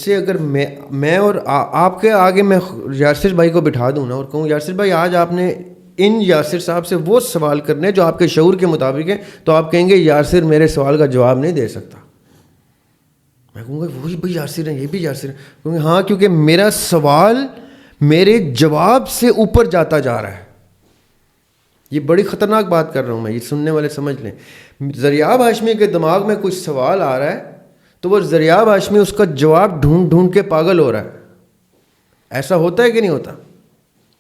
جیسے اگر میں اور آپ کے آگے میں یاسر بھائی کو بٹھا دوں نا اور کہوں یاسر بھائی آج آپ نے ان یاسر صاحب سے وہ سوال کرنے جو آپ کے شعور کے مطابق ہیں, تو آپ کہیں گے یاسر میرے سوال کا جواب نہیں دے سکتا. میں کہوں گا وہی بھائی یاسر ہیں, یہ بھی یاسر ہیں. کہوں گا ہاں, کیونکہ میرا سوال میرے جواب سے اوپر جاتا جا رہا ہے. یہ بڑی خطرناک بات کر رہا ہوں میں, یہ سننے والے سمجھ لیں. ذریعہ ہاشمی کے دماغ میں کچھ سوال آ رہا ہے تو وہ ذریعہ ہاشمی اس کا جواب ڈھونڈ ڈھونڈ کے پاگل ہو رہا ہے. ایسا ہوتا ہے کہ نہیں ہوتا؟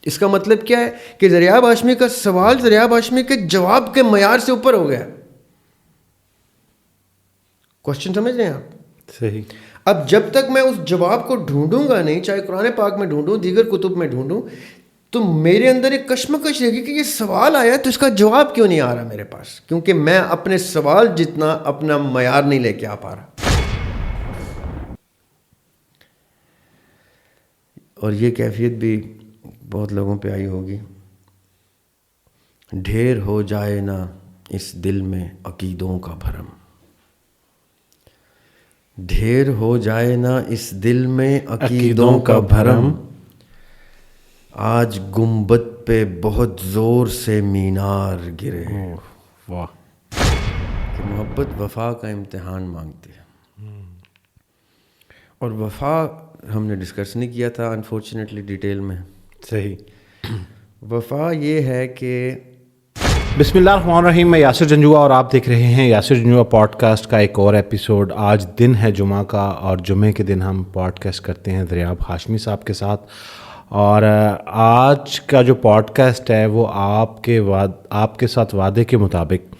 اس کا مطلب کیا ہے کہ ذریعہ ہاشمی کا سوال ذریعہ ہاشمی کے جواب کے معیار سے اوپر ہو گیا. کوشچن سمجھ رہے ہیں آپ؟ صحیح. اب جب تک میں اس جواب کو ڈھونڈوں گا نہیں, چاہے قرآن پاک میں ڈھونڈوں, دیگر کتب میں ڈھونڈوں, تو میرے اندر ایک کشمکش رہے گی کہ یہ سوال آیا تو اس کا جواب کیوں نہیں آ رہا میرے پاس, کیونکہ میں اپنے سوال جتنا اپنا معیار نہیں لے کے آ پا رہا. اور یہ کیفیت بھی بہت لوگوں پہ آئی ہوگی. ڈھیر ہو جائے نا اس دل میں عقیدوں کا بھرم, ڈھیر ہو جائے نا اس دل میں عقیدوں کا بھرم, آج گنبد پہ بہت زور سے مینار گرے. واہ. کہ محبت وفا کا امتحان مانگتی ہے. اور وفا ہم نے ڈسکس نہیں کیا تھا انفارچونیٹلی ڈیٹیل میں. صحیح. وفا یہ ہے کہ بسم اللہ الرحمن الرحیم. میں یاسر جنجوعہ اور آپ دیکھ رہے ہیں یاسر جنجوعہ پوڈ کاسٹ کا ایک اور ایپیسوڈ. آج دن ہے جمعہ کا, اور جمعے کے دن ہم پوڈ کاسٹ کرتے ہیں ذریعہ ہاشمی صاحب کے ساتھ. اور آج کا جو پوڈ کاسٹ ہے وہ آپ کے ساتھ وعدے کے مطابق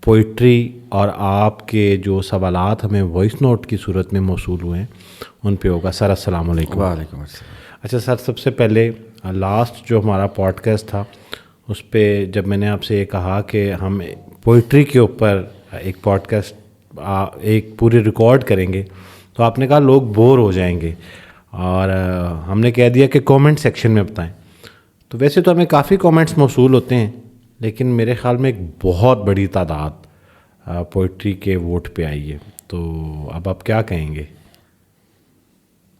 پوئٹری اور آپ کے جو سوالات ہمیں وائس نوٹ کی صورت میں موصول ہوئے ہیں ان پہ ہوگا. سر السلام علیکم. وعلیکم السلام. اچھا سر, سب سے پہلے لاسٹ جو ہمارا پوڈ کاسٹ تھا اس پہ جب میں نے آپ سے یہ کہا کہ ہم پوئٹری کے اوپر ایک پوڈ کاسٹ ایک پورے ریکارڈ کریں گے, تو آپ نے کہا لوگ بور ہو جائیں گے, اور ہم نے کہہ دیا کہ کومنٹ سیکشن میں بتائیں. تو ویسے تو ہمیں کافی کومنٹس موصول ہوتے ہیں, لیکن میرے خیال میں ایک بہت بڑی تعداد پوئٹری کے ووٹ پہ آئی ہے. تو اب آپ کیا کہیں گے؟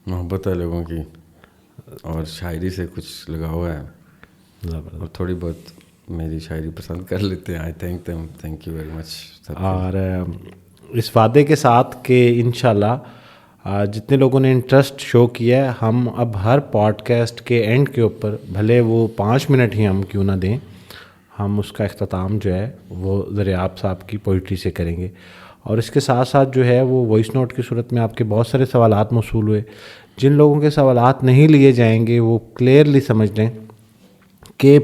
محبت ہے لوگوں کی اور شاعری سے کچھ لگا ہوا ہے, اور تھوڑی بہت میری شاعری پسند کر لیتے ہیں. I thank them, thank you very much. اور اس وعدے کے ساتھ کہ انشاءاللہ جتنے لوگوں نے انٹرسٹ شو کیا ہے, ہم اب ہر پوڈ کاسٹ کے اینڈ کے اوپر بھلے وہ 5 منٹ ہی ہم کیوں نہ دیں, ہم اس کا اختتام جو ہے وہ ذریعہ صاحب کی پوئٹری سے کریں گے. اور اس کے ساتھ ساتھ جو ہے وہ وائس نوٹ کی صورت میں آپ کے بہت سارے سوالات موصول ہوئے. جن لوگوں کے سوالات نہیں لیے جائیں گے وہ کلیئرلی سمجھ لیں کہ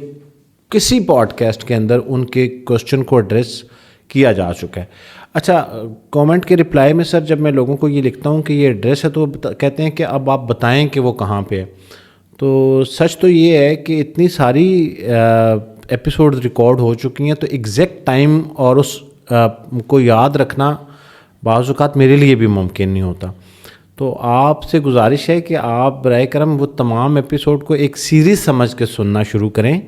کسی پوڈ کاسٹ کے اندر ان کے کوشچن کو ایڈریس کیا جا چکا ہے. اچھا, کامنٹ کے رپلائی میں سر جب میں لوگوں کو یہ لکھتا ہوں کہ یہ ایڈریس ہے تو وہ کہتے ہیں کہ اب آپ بتائیں کہ وہ کہاں پہ ہے. تو سچ تو یہ ہے کہ اتنی ساری ایپیسوڈ ریکارڈ ہو چکی ہیں, تو ایگزیکٹ ٹائم اور اس کو یاد رکھنا بعض اوقات میرے لیے بھی ممکن نہیں ہوتا. تو آپ سے گزارش ہے کہ آپ برائے کرم وہ تمام ایپیسوڈ کو ایک سیریز سمجھ کے سننا شروع کریں,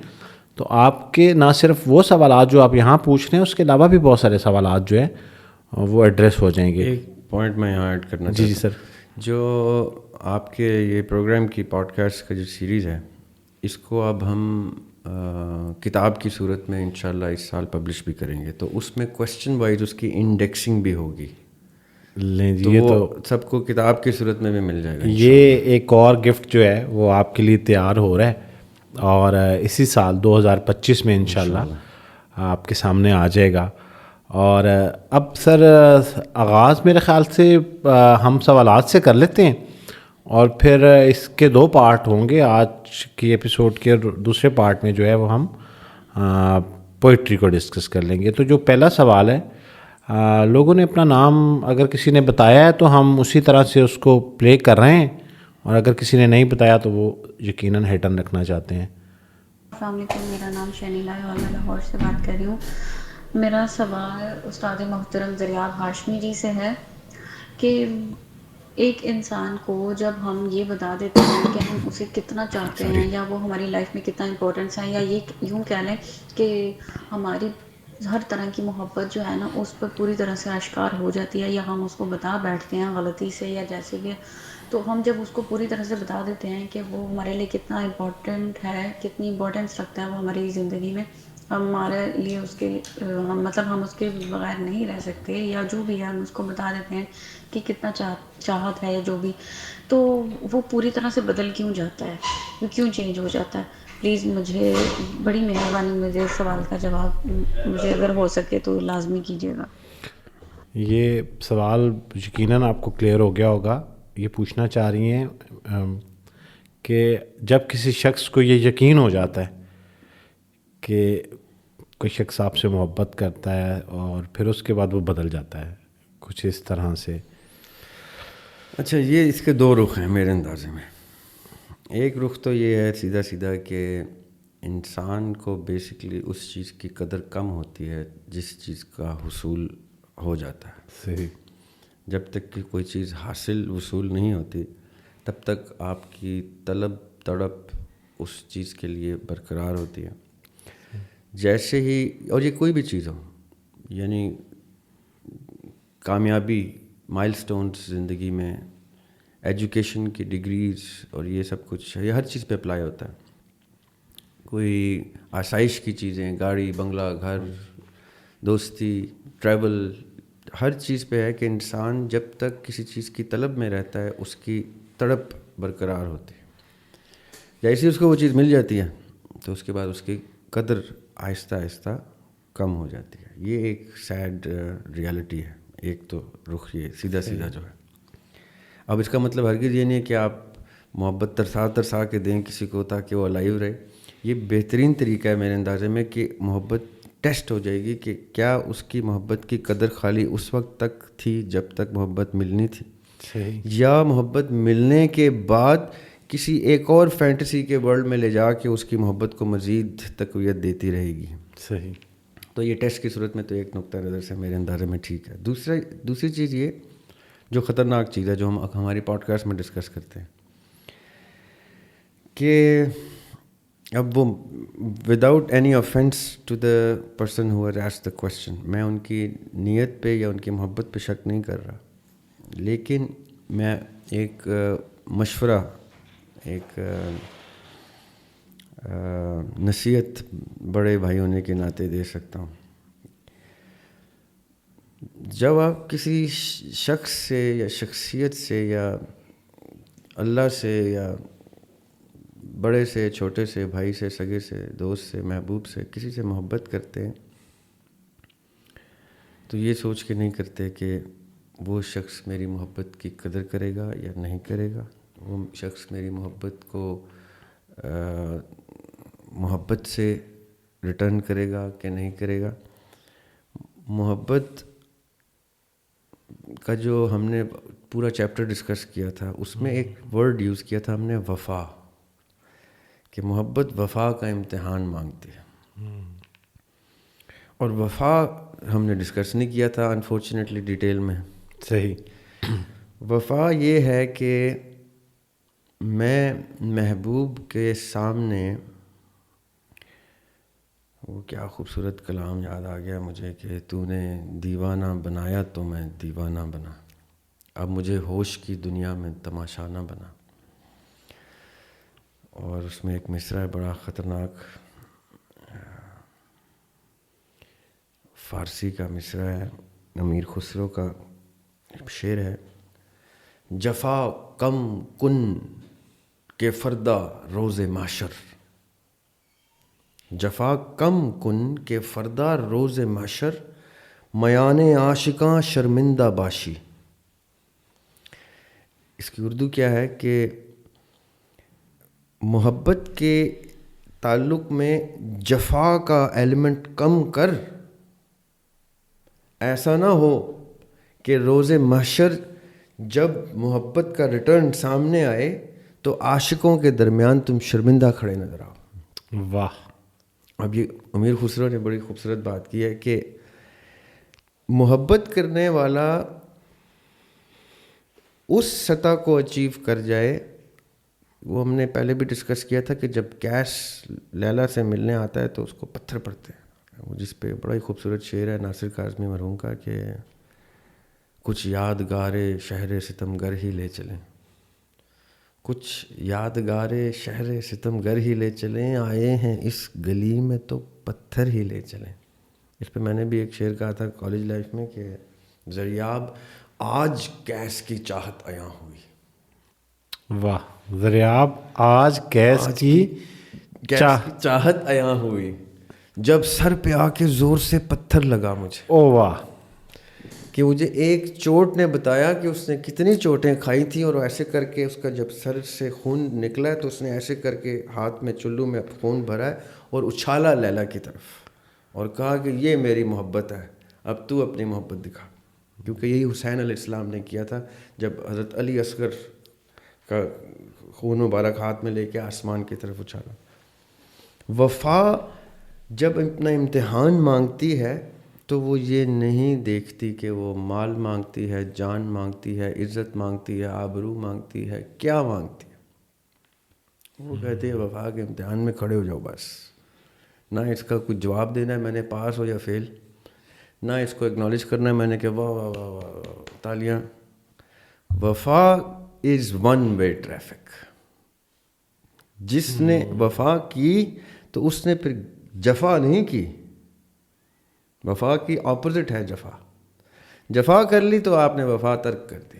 تو آپ کے نہ صرف وہ سوالات جو آپ یہاں پوچھ رہے ہیں, اس کے علاوہ بھی بہت سارے سوالات جو ہیں وہ ایڈریس ہو جائیں گے. ایک پوائنٹ میں یہاں ایڈ کرنا جی سر. جو آپ کے یہ پروگرام کی پوڈ کاسٹ کا جو سیریز ہے, اس کو اب ہم کتاب کی صورت میں انشاءاللہ اس سال پبلش بھی کریں گے. تو اس میں کوسچن وائز اس کی انڈیکسنگ بھی ہوگی. لیں جی, یہ تو سب کو کتاب کی صورت میں بھی مل جائے گا. یہ ایک اور گفٹ جو ہے وہ آپ کے لیے تیار ہو رہا ہے, اور اسی سال 2025 میں انشاءاللہ آپ کے سامنے آ جائے گا. اور اب سر آغاز میرے خیال سے ہم سوالات سے کر لیتے ہیں, اور پھر اس کے 2 پارٹ ہوں گے. آج کی ایپیسوڈ کے دوسرے پارٹ میں جو ہے وہ ہم پوئٹری کو ڈسکس کر لیں گے. تو جو پہلا سوال ہے, لوگوں نے اپنا نام اگر کسی نے بتایا ہے تو ہم اسی طرح سے اس کو پلے کر رہے ہیں, اور اگر کسی نے نہیں بتایا تو وہ یقیناً ہیڈن رکھنا چاہتے ہیں. السلام علیکم, میرا نام شنیلا ہے اور میں لاہور سے بات کر رہی ہوں. میرا سوال استاد محترم ذریعہ ہاشمی جی سے ہے کہ ایک انسان کو جب ہم یہ بتا دیتے ہیں کہ ہم اسے کتنا چاہتے ہیں یا وہ ہماری لائف میں کتنا امپورٹنس ہے, یا یہ یوں کہہ لیں کہ ہماری ہر طرح کی محبت جو ہے نا اس پر پوری طرح سے آشکار ہو جاتی ہے، یا ہم اس کو بتا بیٹھتے ہیں غلطی سے یا جیسے بھی، تو ہم جب اس کو پوری طرح سے بتا دیتے ہیں کہ وہ ہمارے لیے کتنا امپورٹنٹ ہے، کتنی امپورٹنس رکھتا ہے وہ ہماری زندگی میں، ہمارے لیے اس کے مطلب ہم اس کے بغیر نہیں رہ سکتے، یا جو بھی ہے ہم اس کو بتا دیتے ہیں کہ کتنا چاہت ہے جو بھی، تو وہ پوری طرح سے بدل کیوں جاتا ہے، وہ کیوں چینج ہو جاتا ہے؟ پلیز مجھے بڑی مہربانی مجھے اس سوال کا جواب مجھے اگر ہو سکے تو لازمی کیجیے گا. یہ سوال یقیناً آپ کو کلیئر ہو گیا ہوگا. یہ پوچھنا چاہ رہی ہیں کہ جب کسی شخص کو یہ یقین ہو جاتا ہے کہ کوئی شخص آپ سے محبت کرتا ہے اور پھر اس کے بعد وہ بدل جاتا ہے کچھ اس طرح سے. اچھا، یہ اس کے دو رخ ہیں میرے اندازے میں. ایک رخ تو یہ ہے سیدھا سیدھا کہ انسان کو بیسکلی اس چیز کی قدر کم ہوتی ہے جس چیز کا حصول ہو جاتا ہے. صحیح. جب تک کہ کوئی چیز حاصل وصول نہیں ہوتی تب تک آپ کی طلب تڑپ اس چیز کے لیے برقرار ہوتی ہے. جیسے ہی، اور یہ کوئی بھی چیز ہو، یعنی کامیابی، مائل سٹونز زندگی میں، ایجوکیشن کی ڈگریز اور یہ سب کچھ، یہ ہر چیز پہ اپلائی ہوتا ہے. کوئی آسائش کی چیزیں، گاڑی، بنگلہ، گھر، دوستی، ٹریول، ہر چیز پہ ہے کہ انسان جب تک کسی چیز کی طلب میں رہتا ہے اس کی تڑپ برقرار ہوتی ہے. جیسے اس کو وہ چیز مل جاتی ہے تو اس کے بعد اس کی قدر آہستہ آہستہ کم ہو جاتی ہے. یہ ایک سیڈ ریالٹی ہے. ایک تو رخ یہ سیدھا سیدھا جو ہے. اب اس کا مطلب ہرگز یہ نہیں ہے کہ آپ محبت ترسا کے دیں کسی کو تاکہ وہ لائیو رہے. یہ بہترین طریقہ ہے میرے اندازے میں کہ محبت ٹیسٹ ہو جائے گی کہ کیا اس کی محبت کی قدر خالی اس وقت تک تھی جب تک محبت ملنی تھی، یا محبت ملنے کے بعد کسی ایک اور فینٹیسی کے ورلڈ میں لے جا کے اس کی محبت کو مزید تقویت دیتی رہے گی. صحیح. تو یہ ٹیسٹ کی صورت میں تو ایک نقطہ نظر سے میرے اندازے میں ٹھیک ہے. دوسری چیز یہ جو خطرناک چیز ہے جو ہم ہماری پوڈ کاسٹ میں ڈسکس کرتے ہیں کہ اب وہ without any offence to the person who asked the question, میں ان کی نیت پہ یا ان کی محبت پہ شک نہیں کر رہا، لیکن میں ایک مشورہ، ایک نصیحت بڑے بھائی ہونے کے ناطے دے سکتا ہوں. جب آپ کسی شخص سے یا شخصیت سے یا اللہ سے یا بڑے سے چھوٹے سے، بھائی سے، سگے سے، دوست سے، محبوب سے، کسی سے محبت کرتے ہیں تو یہ سوچ کے نہیں کرتے کہ وہ شخص میری محبت کی قدر کرے گا یا نہیں کرے گا، وہ شخص میری محبت کو محبت سے ریٹرن کرے گا کہ نہیں کرے گا. محبت کا جو ہم نے پورا چیپٹر ڈسکس کیا تھا اس میں ایک ورڈ یوز کیا تھا ہم نے، وفا، کہ محبت وفا کا امتحان مانگتی ہے. اور وفا ہم نے ڈسکس نہیں کیا تھا انفارچونیٹلی ڈیٹیل میں. صحیح. وفا یہ ہے کہ میں محبوب کے سامنے، وہ کیا خوبصورت کلام یاد آ گیا مجھے کہ تو نے دیوانہ بنایا تو میں دیوانہ بنا، اب مجھے ہوش کی دنیا میں تماشا نہ بنا. اور اس میں ایک مصرع ہے بڑا خطرناک، فارسی کا مصرع ہے، امیر خسرو کا شعر ہے، جفا کم کن کہ فردا روز محشر، جفا کم کن کہ فردا روز محشر، میان عاشقاں شرمندہ باشی. اس کی اردو کیا ہے کہ محبت کے تعلق میں جفا کا ایلیمنٹ کم کر، ایسا نہ ہو کہ روز محشر جب محبت کا ریٹرن سامنے آئے تو عاشقوں کے درمیان تم شرمندہ کھڑے نظر آؤ. واہ. اب یہ امیر خسرو نے بڑی خوبصورت بات کی ہے کہ محبت کرنے والا اس سطح کو اچیو کر جائے، وہ ہم نے پہلے بھی ڈسکس کیا تھا کہ جب کیش لیلا سے ملنے آتا ہے تو اس کو پتھر پڑتے ہیں، وہ جس پہ بڑا ہی خوبصورت شعر ہے ناصر کاظمی مرحوم کا کہ کچھ یادگار شہر ستم گر ہی لے چلیں، کچھ یادگار شہر ستم گر ہی لے چلیں، آئے ہیں اس گلی میں تو پتھر ہی لے چلیں. اس پہ میں نے بھی ایک شعر کہا تھا کالج لائف میں کہ زریاب آج گیس کی چاہت عیاں ہوئی. واہ، زریاب آج گیس کی چاہت عیاں ہوئی، جب سر پہ آ کے زور سے پتھر لگا مجھے. او واہ، کہ مجھے ایک چوٹ نے بتایا کہ اس نے کتنی چوٹیں کھائی تھیں، اور ایسے کر کے اس کا جب سر سے خون نکلا ہے تو اس نے ایسے کر کے ہاتھ میں چلو میں خون بھرا ہے اور اچھالا لیلا کی طرف اور کہا کہ یہ میری محبت ہے، اب تو اپنی محبت دکھا. کیونکہ یہی حسین علیہ السلام نے کیا تھا جب حضرت علی اصغر کا خون مبارک ہاتھ میں لے کے آسمان کی طرف اچھالا. وفا جب اپنا امتحان مانگتی ہے تو وہ یہ نہیں دیکھتی کہ وہ مال مانگتی ہے، جان مانگتی ہے، عزت مانگتی ہے، آبرو مانگتی ہے، کیا مانگتی ہے. وہ کہتے ہیں وفا کے امتحان میں کھڑے ہو جاؤ، بس نہ اس کا کچھ جواب دینا ہے میں نے پاس ہو یا فیل، نہ اس کو اکنالج کرنا ہے میں نے کہ واہ واہ واہ واہ تالیاں. وفا از ون وے ٹریفک. جس نے وفا کی تو اس نے پھر جفا نہیں کی. وفا کی اپوزٹ ہے جفا. جفا کر لی تو آپ نے وفا ترک کر دی،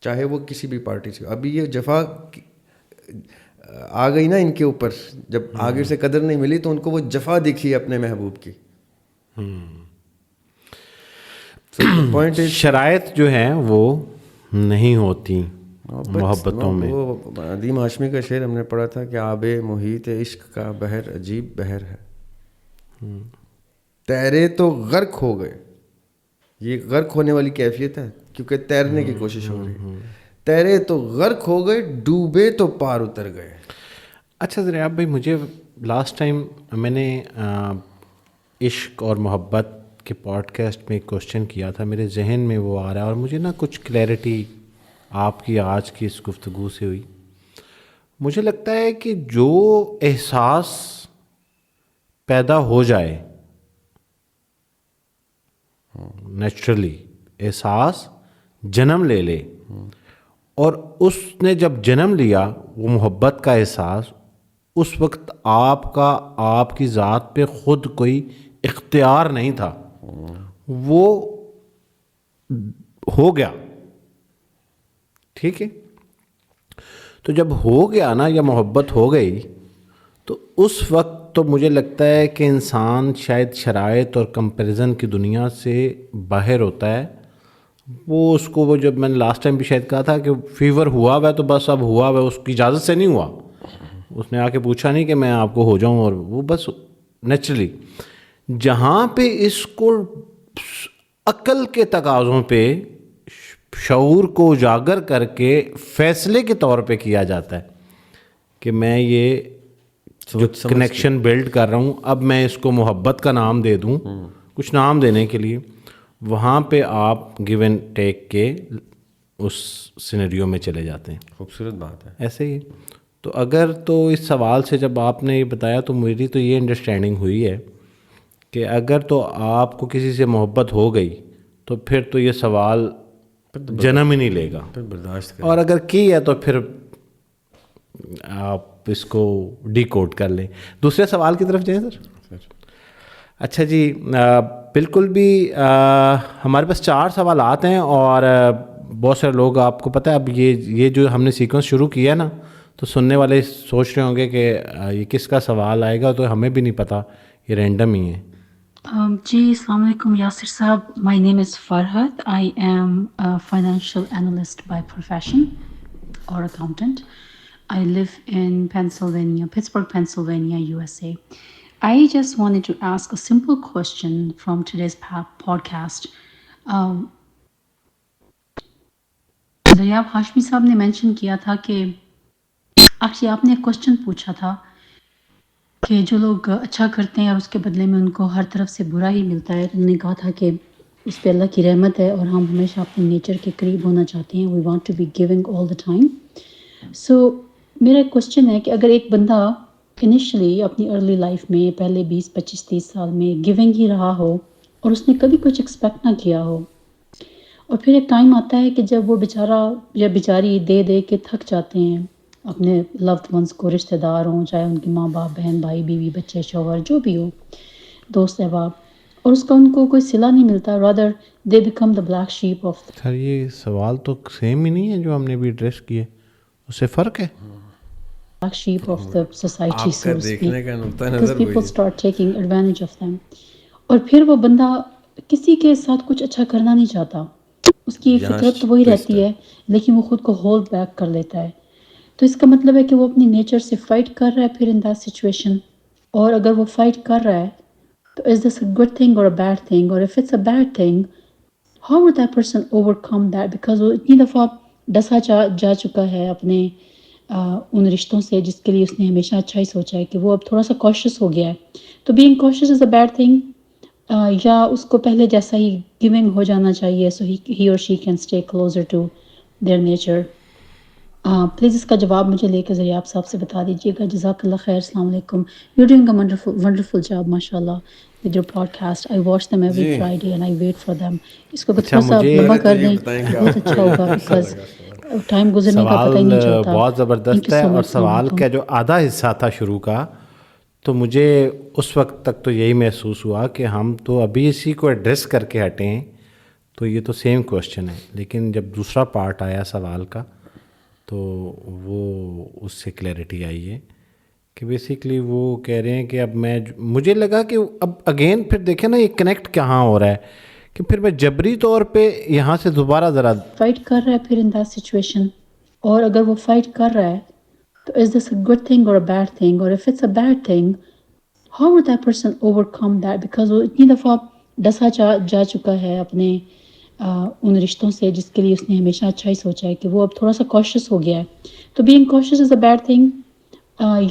چاہے وہ کسی بھی پارٹی سے. ابھی یہ جفا آ گئی نا ان کے اوپر، جب آگے سے قدر نہیں ملی تو ان کو وہ جفا دکھی اپنے محبوب کی. شرائط جو ہیں وہ نہیں ہوتی محبتوں میں. وہ عدیم ہاشمی کا شعر ہم نے پڑھا تھا کہ آب محیط عشق کا بحر عجیب بحر ہے، تیرے تو غرق ہو گئے. یہ غرق ہونے والی کیفیت ہے کیونکہ تیرنے کی کوشش ہو رہی ہے. تیرے تو غرق ہو گئے، ڈوبے تو پار اتر گئے. اچھا زریاب بھائی، مجھے لاسٹ ٹائم میں نے عشق اور محبت کے پوڈ کاسٹ میں ایک کوشچن کیا تھا، میرے ذہن میں وہ آ رہا ہے اور مجھے نا کچھ کلیئرٹی آپ کی آج کی اس گفتگو سے ہوئی. مجھے لگتا ہے کہ جو احساس پیدا ہو جائے نیچرلی، احساس جنم لے لے، اور اس نے جب جنم لیا وہ محبت کا احساس، اس وقت آپ کا آپ کی ذات پہ خود کوئی اختیار نہیں تھا، وہ ہو گیا. ٹھیک ہے، تو جب ہو گیا نا یا محبت ہو گئی تو اس وقت تو مجھے لگتا ہے کہ انسان شاید شرائط اور کمپیریزن کی دنیا سے باہر ہوتا ہے. وہ اس کو وہ جب میں نے لاسٹ ٹائم بھی شاید کہا تھا کہ فیور ہوا ہوا ہے تو بس اب ہوا ہوا ہے، اس کی اجازت سے نہیں ہوا، اس نے آ کے پوچھا نہیں کہ میں آپ کو ہو جاؤں، اور وہ بس نیچرلی. جہاں پہ اس کو عقل کے تقاضوں پہ شعور کو اجاگر کر کے فیصلے کے طور پہ کیا جاتا ہے کہ میں یہ جو کنیکشن بلڈ کر رہا ہوں اب میں اس کو محبت کا نام دے دوں، کچھ نام دینے کے لیے، وہاں پہ آپ گیو اینڈ ٹیک کے اس سینیریو میں چلے جاتے ہیں. خوبصورت بات ہے. ایسے ہی تو اگر تو اس سوال سے جب آپ نے یہ بتایا تو میری تو یہ انڈرسٹینڈنگ ہوئی ہے کہ اگر تو آپ کو کسی سے محبت ہو گئی تو پھر تو یہ سوال جنم ہی نہیں لے گا، برداشت اور اگر کی ہے تو پھر آپ اس کو ڈی کوڈ کر لیں. دوسرے سوال کی طرف جائیں سر. اچھا جی، بالکل بھی ہمارے پاس 4 سوالات ہیں اور بہت سارے لوگ، آپ کو پتہ ہے اب یہ جو ہم نے سیکوینس شروع کیا ہے نا تو سننے والے سوچ رہے ہوں گے کہ یہ کس کا سوال آئے گا، تو ہمیں بھی نہیں پتہ، یہ رینڈم ہی ہے. جی السلام علیکم یاسر صاحب. My name is Farhat. I am financial analyst by profession اور accountant. I live in Pennsylvania, Pittsburgh, Pennsylvania, USA. I just wanted to ask a simple question from today's podcast. Daryab Hashmi صاحب نے مینشن کیا تھا کہ ایکچولی آپ نے ایک کوشچن پوچھا تھا کہ جو لوگ اچھا کرتے ہیں اور اس کے بدلے میں ان کو ہر طرف سے برا ہی ملتا ہے. انہوں نے کہا تھا کہ اس پہ اللہ کی رحمت ہے اور ہم ہمیشہ اپنے نیچر کے قریب ہونا چاہتے ہیں. We want to be giving all the time. So میرا کوشچن ہے کہ اگر ایک بندہ انیشلی اپنی ارلی لائف میں پہلے 20 25 30 سال میں گیونگ ہی رہا ہو اور اس نے کبھی کچھ ایکسپیکٹ نہ کیا ہو، اور پھر ایک ٹائم آتا ہے کہ جب وہ بیچارہ یا بیچاری دے دے کے تھک جاتے ہیں اپنے لوڈ ونس کو، رشتہ دار ہوں، چاہے ان کے ماں باپ، بہن بھائی، بیوی بچے، شوہر، جو بھی ہو، دوست احباب، اور اس کا ان کو کوئی صلہ نہیں ملتا، rather they become the black sheep of sir یہ سوال تو سیم ہی نہیں ہے جو ہم نے بھی ایڈریس کیے، اس سے فرق ہے. black sheep of the society, آپ کا so to speak, دیکھنے کا نقطہ because نظر people وہی ہے. start taking advantage of them. اور پھر وہ بندہ کسی کے ساتھ کچھ اچھا کرنا نہیں چاہتا، اس کی یہاں فطرت تو وہی ٹوسٹ ہے. رہتی ہے، لیکن وہ خود کو ہولڈ بیک کر لیتا ہے. تو اس کا مطلب ہے کہ وہ اپنی نیچر سے فائٹ کر رہا ہے پھر ان دیٹ سچویشن. اور اگر وہ فائٹ کر رہا ہے تو از دس اے گڈ تھنگ اور اے بیڈ تھنگ، اور if it's a bad thing how would that person overcome that, because وہ اتنی دفعہ ڈسا جا چکا ہے اپنے ان رشتوں سے جس کے لیے اس نے ہمیشہ اچھا ہی سوچا ہے، کہ وہ اب تھوڑا سا کاشیس ہو گیا ہے. تو being conscious is a bad thing, یا اس کو پہلے جیسا ہی گیونگ ہو جانا چاہیے سو ہی اور she can stay closer to their nature. Please اس کا جواب مجھے لے کے ذریعے آپ صاحب سے بتا دیجیے گا. جزاک اللہ خیر. السلام علیکم. You doing a wonderful job ماشاء اللہ with your podcast. I watch them every جی Friday and I wait for them. اس کو اچھا، تھوڑا سا مجھے لمبا پہلے تو کر یہ دیں بتائیں تو کہ بہت آپ کو اچھا ہوگا، کیسا بیکاز لگا سوال. ٹائم گزرنے کا پتہ ہی نہیں سوال چلتا. بہت تھینک زبردست یو ہے، سو اور مچ. السلام سوال علیکم. کا جو آدھا حصہ تھا شروع کا، تو مجھے اس وقت تک تو یہی محسوس ہوا کہ ہم تو ابھی اسی کو ایڈریس کر کے ہٹے ہیں، تو یہ تو سیم کوشچن ہے. لیکن جب دوسرا پارٹ آیا سوال کا تو وہ اس سے کلیئرٹی آئی ہے کہ بیسیکلی وہ کہہ رہے ہیں کہ اب مجھے لگا کہ اب اگین پھر دیکھیں نا یہ کنیکٹ کہاں ہو رہا ہے، کہ پھر میں جبری طور پہ یہاں سے دوبارہ ذرا فائٹ کر رہا ہے پھر ان دیٹ سچویشن، اور اگر وہ فائٹ کر رہا ہے تو از دس اے گڈ تھنگ اور اے بیڈ تھنگ، اور if it's a bad thing how would that person overcome that, because وہ اتنی دفعہ ڈسا جا چکا ہے اپنے ان رشتوں سے جس کے لیے اس نے ہمیشہ اچھا ہی سوچا ہے، کہ وہ اب تھوڑا سا کاشیس ہو گیا ہے. تو being conscious is a bad thing,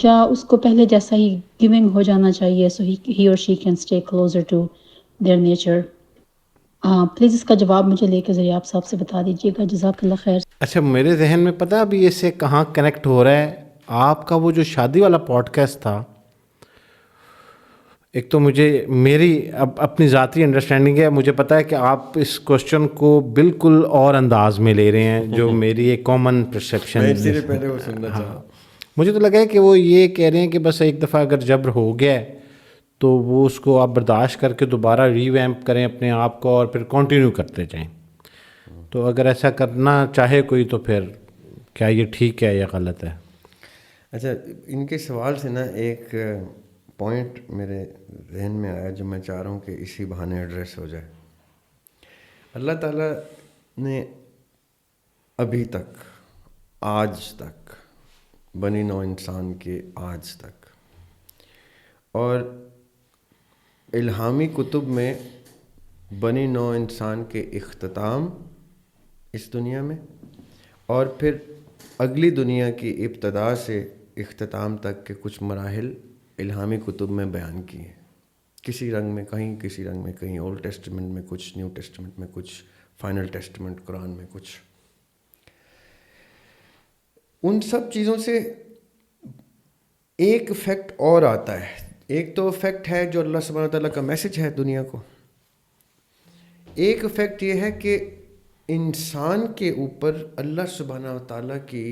یا اس کو پہلے جیسا ہی گیونگ ہو جانا چاہیے سو ہی اور she can stay closer to their nature. Please اس کا جواب مجھے لے کے ذریعے آپ صاحب سے بتا دیجیے گا. جزاک اللہ خیر. اچھا میرے ذہن میں پتہ ابھی اس سے کہاں کنیکٹ ہو رہا ہے. آپ کا وہ جو شادی والا پوڈ کاسٹ تھا، ایک تو مجھے میری اب اپنی ذاتی انڈرسٹینڈنگ ہے، مجھے پتہ ہے کہ آپ اس کوشچن کو بالکل اور انداز میں لے رہے ہیں جو میری ایک کامن پرسیپشن. میں اسی لیے پہلے وہ سننا چاہا. مجھے تو لگا ہے کہ وہ یہ کہہ رہے ہیں کہ بس ایک دفعہ اگر جبر ہو گیا ہے تو وہ اس کو آپ برداشت کر کے دوبارہ ری ویمپ کریں اپنے آپ کو اور پھر کنٹینیو کرتے جائیں. تو اگر ایسا کرنا چاہے کوئی تو پھر کیا یہ ٹھیک ہے یا غلط ہے؟ اچھا، ان کے سوال سے نا ایک پوائنٹ میرے ذہن میں آیا جو میں چاہ رہا ہوں کہ اسی بہانے ایڈریس ہو جائے. اللہ تعالیٰ نے ابھی تک، آج تک، بنی نوع انسان کے آج تک، اور الہامی کتب میں بنی نوع انسان کے اختتام اس دنیا میں، اور پھر اگلی دنیا کی ابتدا سے اختتام تک کے کچھ مراحل الہامی کتب میں بیان کیے ہیں. کسی رنگ میں کہیں، کسی رنگ میں کہیں، اولڈ ٹیسٹمنٹ میں کچھ، نیو ٹیسٹمنٹ میں کچھ، فائنل ٹیسٹمنٹ قرآن میں کچھ. ان سب چیزوں سے ایک افیکٹ اور آتا ہے. ایک تو افیکٹ ہے جو اللہ سبحانہ تعالیٰ کا میسج ہے دنیا کو. ایک افیکٹ یہ ہے کہ انسان کے اوپر اللہ سبحانہ تعالیٰ کی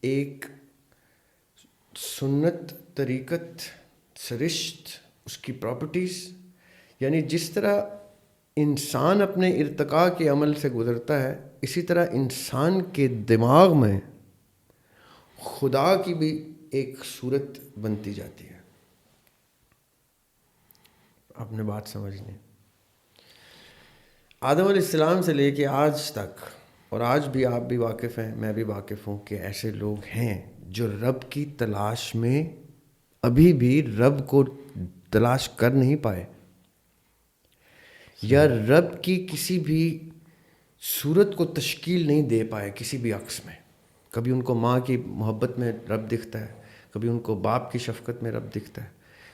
ایک سنت، طریقت، سرشت، اس کی پراپرٹیز، یعنی جس طرح انسان اپنے ارتقاء کے عمل سے گزرتا ہے، اسی طرح انسان کے دماغ میں خدا کی بھی ایک صورت بنتی جاتی ہے. آپ نے بات سمجھنی. آدم علیہ السلام سے لے کے آج تک، اور آج بھی آپ بھی واقف ہیں، میں بھی واقف ہوں کہ ایسے لوگ ہیں جو رب کی تلاش میں ابھی بھی رب کو تلاش کر نہیں پائے، یا رب کی کسی بھی صورت کو تشکیل نہیں دے پائے کسی بھی عکس میں. کبھی ان کو ماں کی محبت میں رب دکھتا ہے، کبھی ان کو باپ کی شفقت میں رب دکھتا ہے،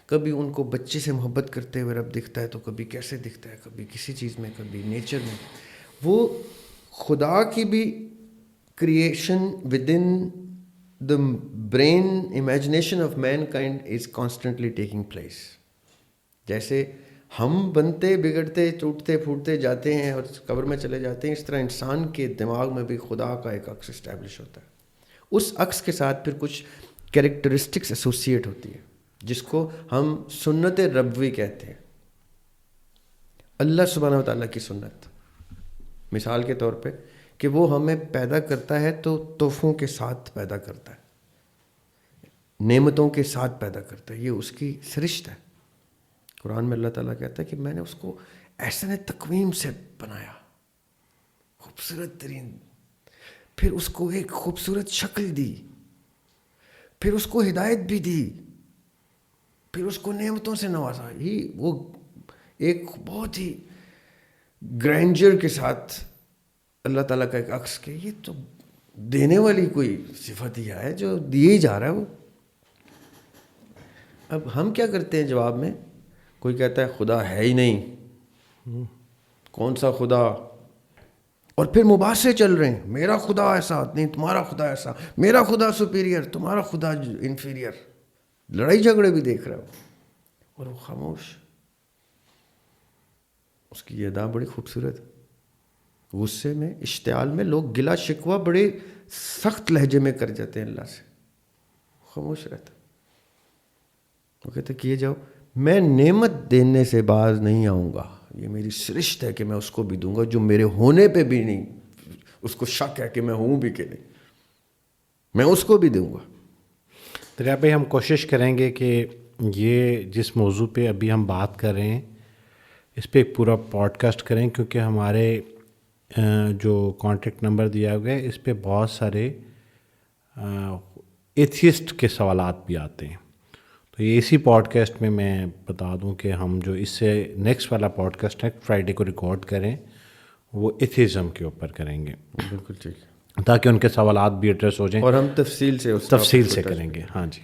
کبھی ان کو بچے سے محبت کرتے ہوئے رب دکھتا ہے، تو کبھی کیسے دکھتا ہے، کبھی کسی چیز میں، کبھی نیچر میں. وہ خدا کی بھی creation with in the brain imagination of mankind is constantly taking place. جیسے ہم بنتے بگڑتے ٹوٹتے پھوٹتے جاتے ہیں اور قبر میں چلے جاتے ہیں، اس طرح انسان کے دماغ میں بھی خدا کا ایک عکس اسٹیبلش ہوتا ہے. اس عکس کے ساتھ پھر کچھ کیریکٹرسٹکس ایسوسیٹ ہوتی ہے جس کو ہم سنت ربوی کہتے ہیں. اللہ سبحانہ و تعالیٰ کی سنت، مثال کے طور پہ کہ وہ ہمیں پیدا کرتا ہے تو تحفوں کے ساتھ پیدا کرتا ہے، نعمتوں کے ساتھ پیدا کرتا ہے، یہ اس کی سرشت ہے. قرآن میں اللہ تعالیٰ کہتا ہے کہ میں نے اس کو احسن تقویم سے بنایا، خوبصورت ترین، پھر اس کو ایک خوبصورت شکل دی، پھر اس کو ہدایت بھی دی، پھر اس کو نعمتوں سے نوازا. یہ وہ ایک بہت ہی گرینڈر کے ساتھ اللہ تعالیٰ کا ایک عکس کہ یہ تو دینے والی کوئی صفت ہی ہے جو دیے ہی جا رہا ہے وہ. اب ہم کیا کرتے ہیں جواب میں؟ کوئی کہتا ہے خدا ہے ہی نہیں، کون سا خدا، اور پھر مباحثے چل رہے ہیں، میرا خدا ایسا نہیں، تمہارا خدا ایسا، میرا خدا سپیریئر، تمہارا خدا انفیریئر. لڑائی جھگڑے بھی دیکھ رہا ہو اور وہ خاموش. اس کی یہ ادا بڑی خوبصورت. غصے میں، اشتعال میں لوگ گلا شکوہ بڑے سخت لہجے میں کر جاتے ہیں اللہ سے، خاموش رہتا. وہ کہتے کیے جاؤ، میں نعمت دینے سے باز نہیں آؤں گا، یہ میری سرشت ہے کہ میں اس کو بھی دوں گا جو میرے ہونے پہ بھی نہیں اس کو شک ہے کہ میں ہوں بھی کہ نہیں، میں اس کو بھی دوں گا. دریا بھائی، ہم کوشش کریں گے کہ یہ جس موضوع پہ ابھی ہم بات کر رہے ہیں اس پہ ایک پورا پوڈ کاسٹ کریں، کیونکہ ہمارے جو کانٹیکٹ نمبر دیا ہوا ہے اس پہ بہت سارے ایتھیسٹ کے سوالات بھی آتے ہیں. تو یہ اسی پوڈ کاسٹ میں بتا دوں کہ ہم جو اس سے نیکسٹ والا پوڈ کاسٹ ہے فرائیڈے کو ریکارڈ کریں، وہ ایتھیزم کے اوپر کریں گے. بالکل ٹھیک، تاکہ ان کے سوالات بھی ایڈریس ہو جائیں اور ہم تفصیل سے کریں گے. ہاں جی.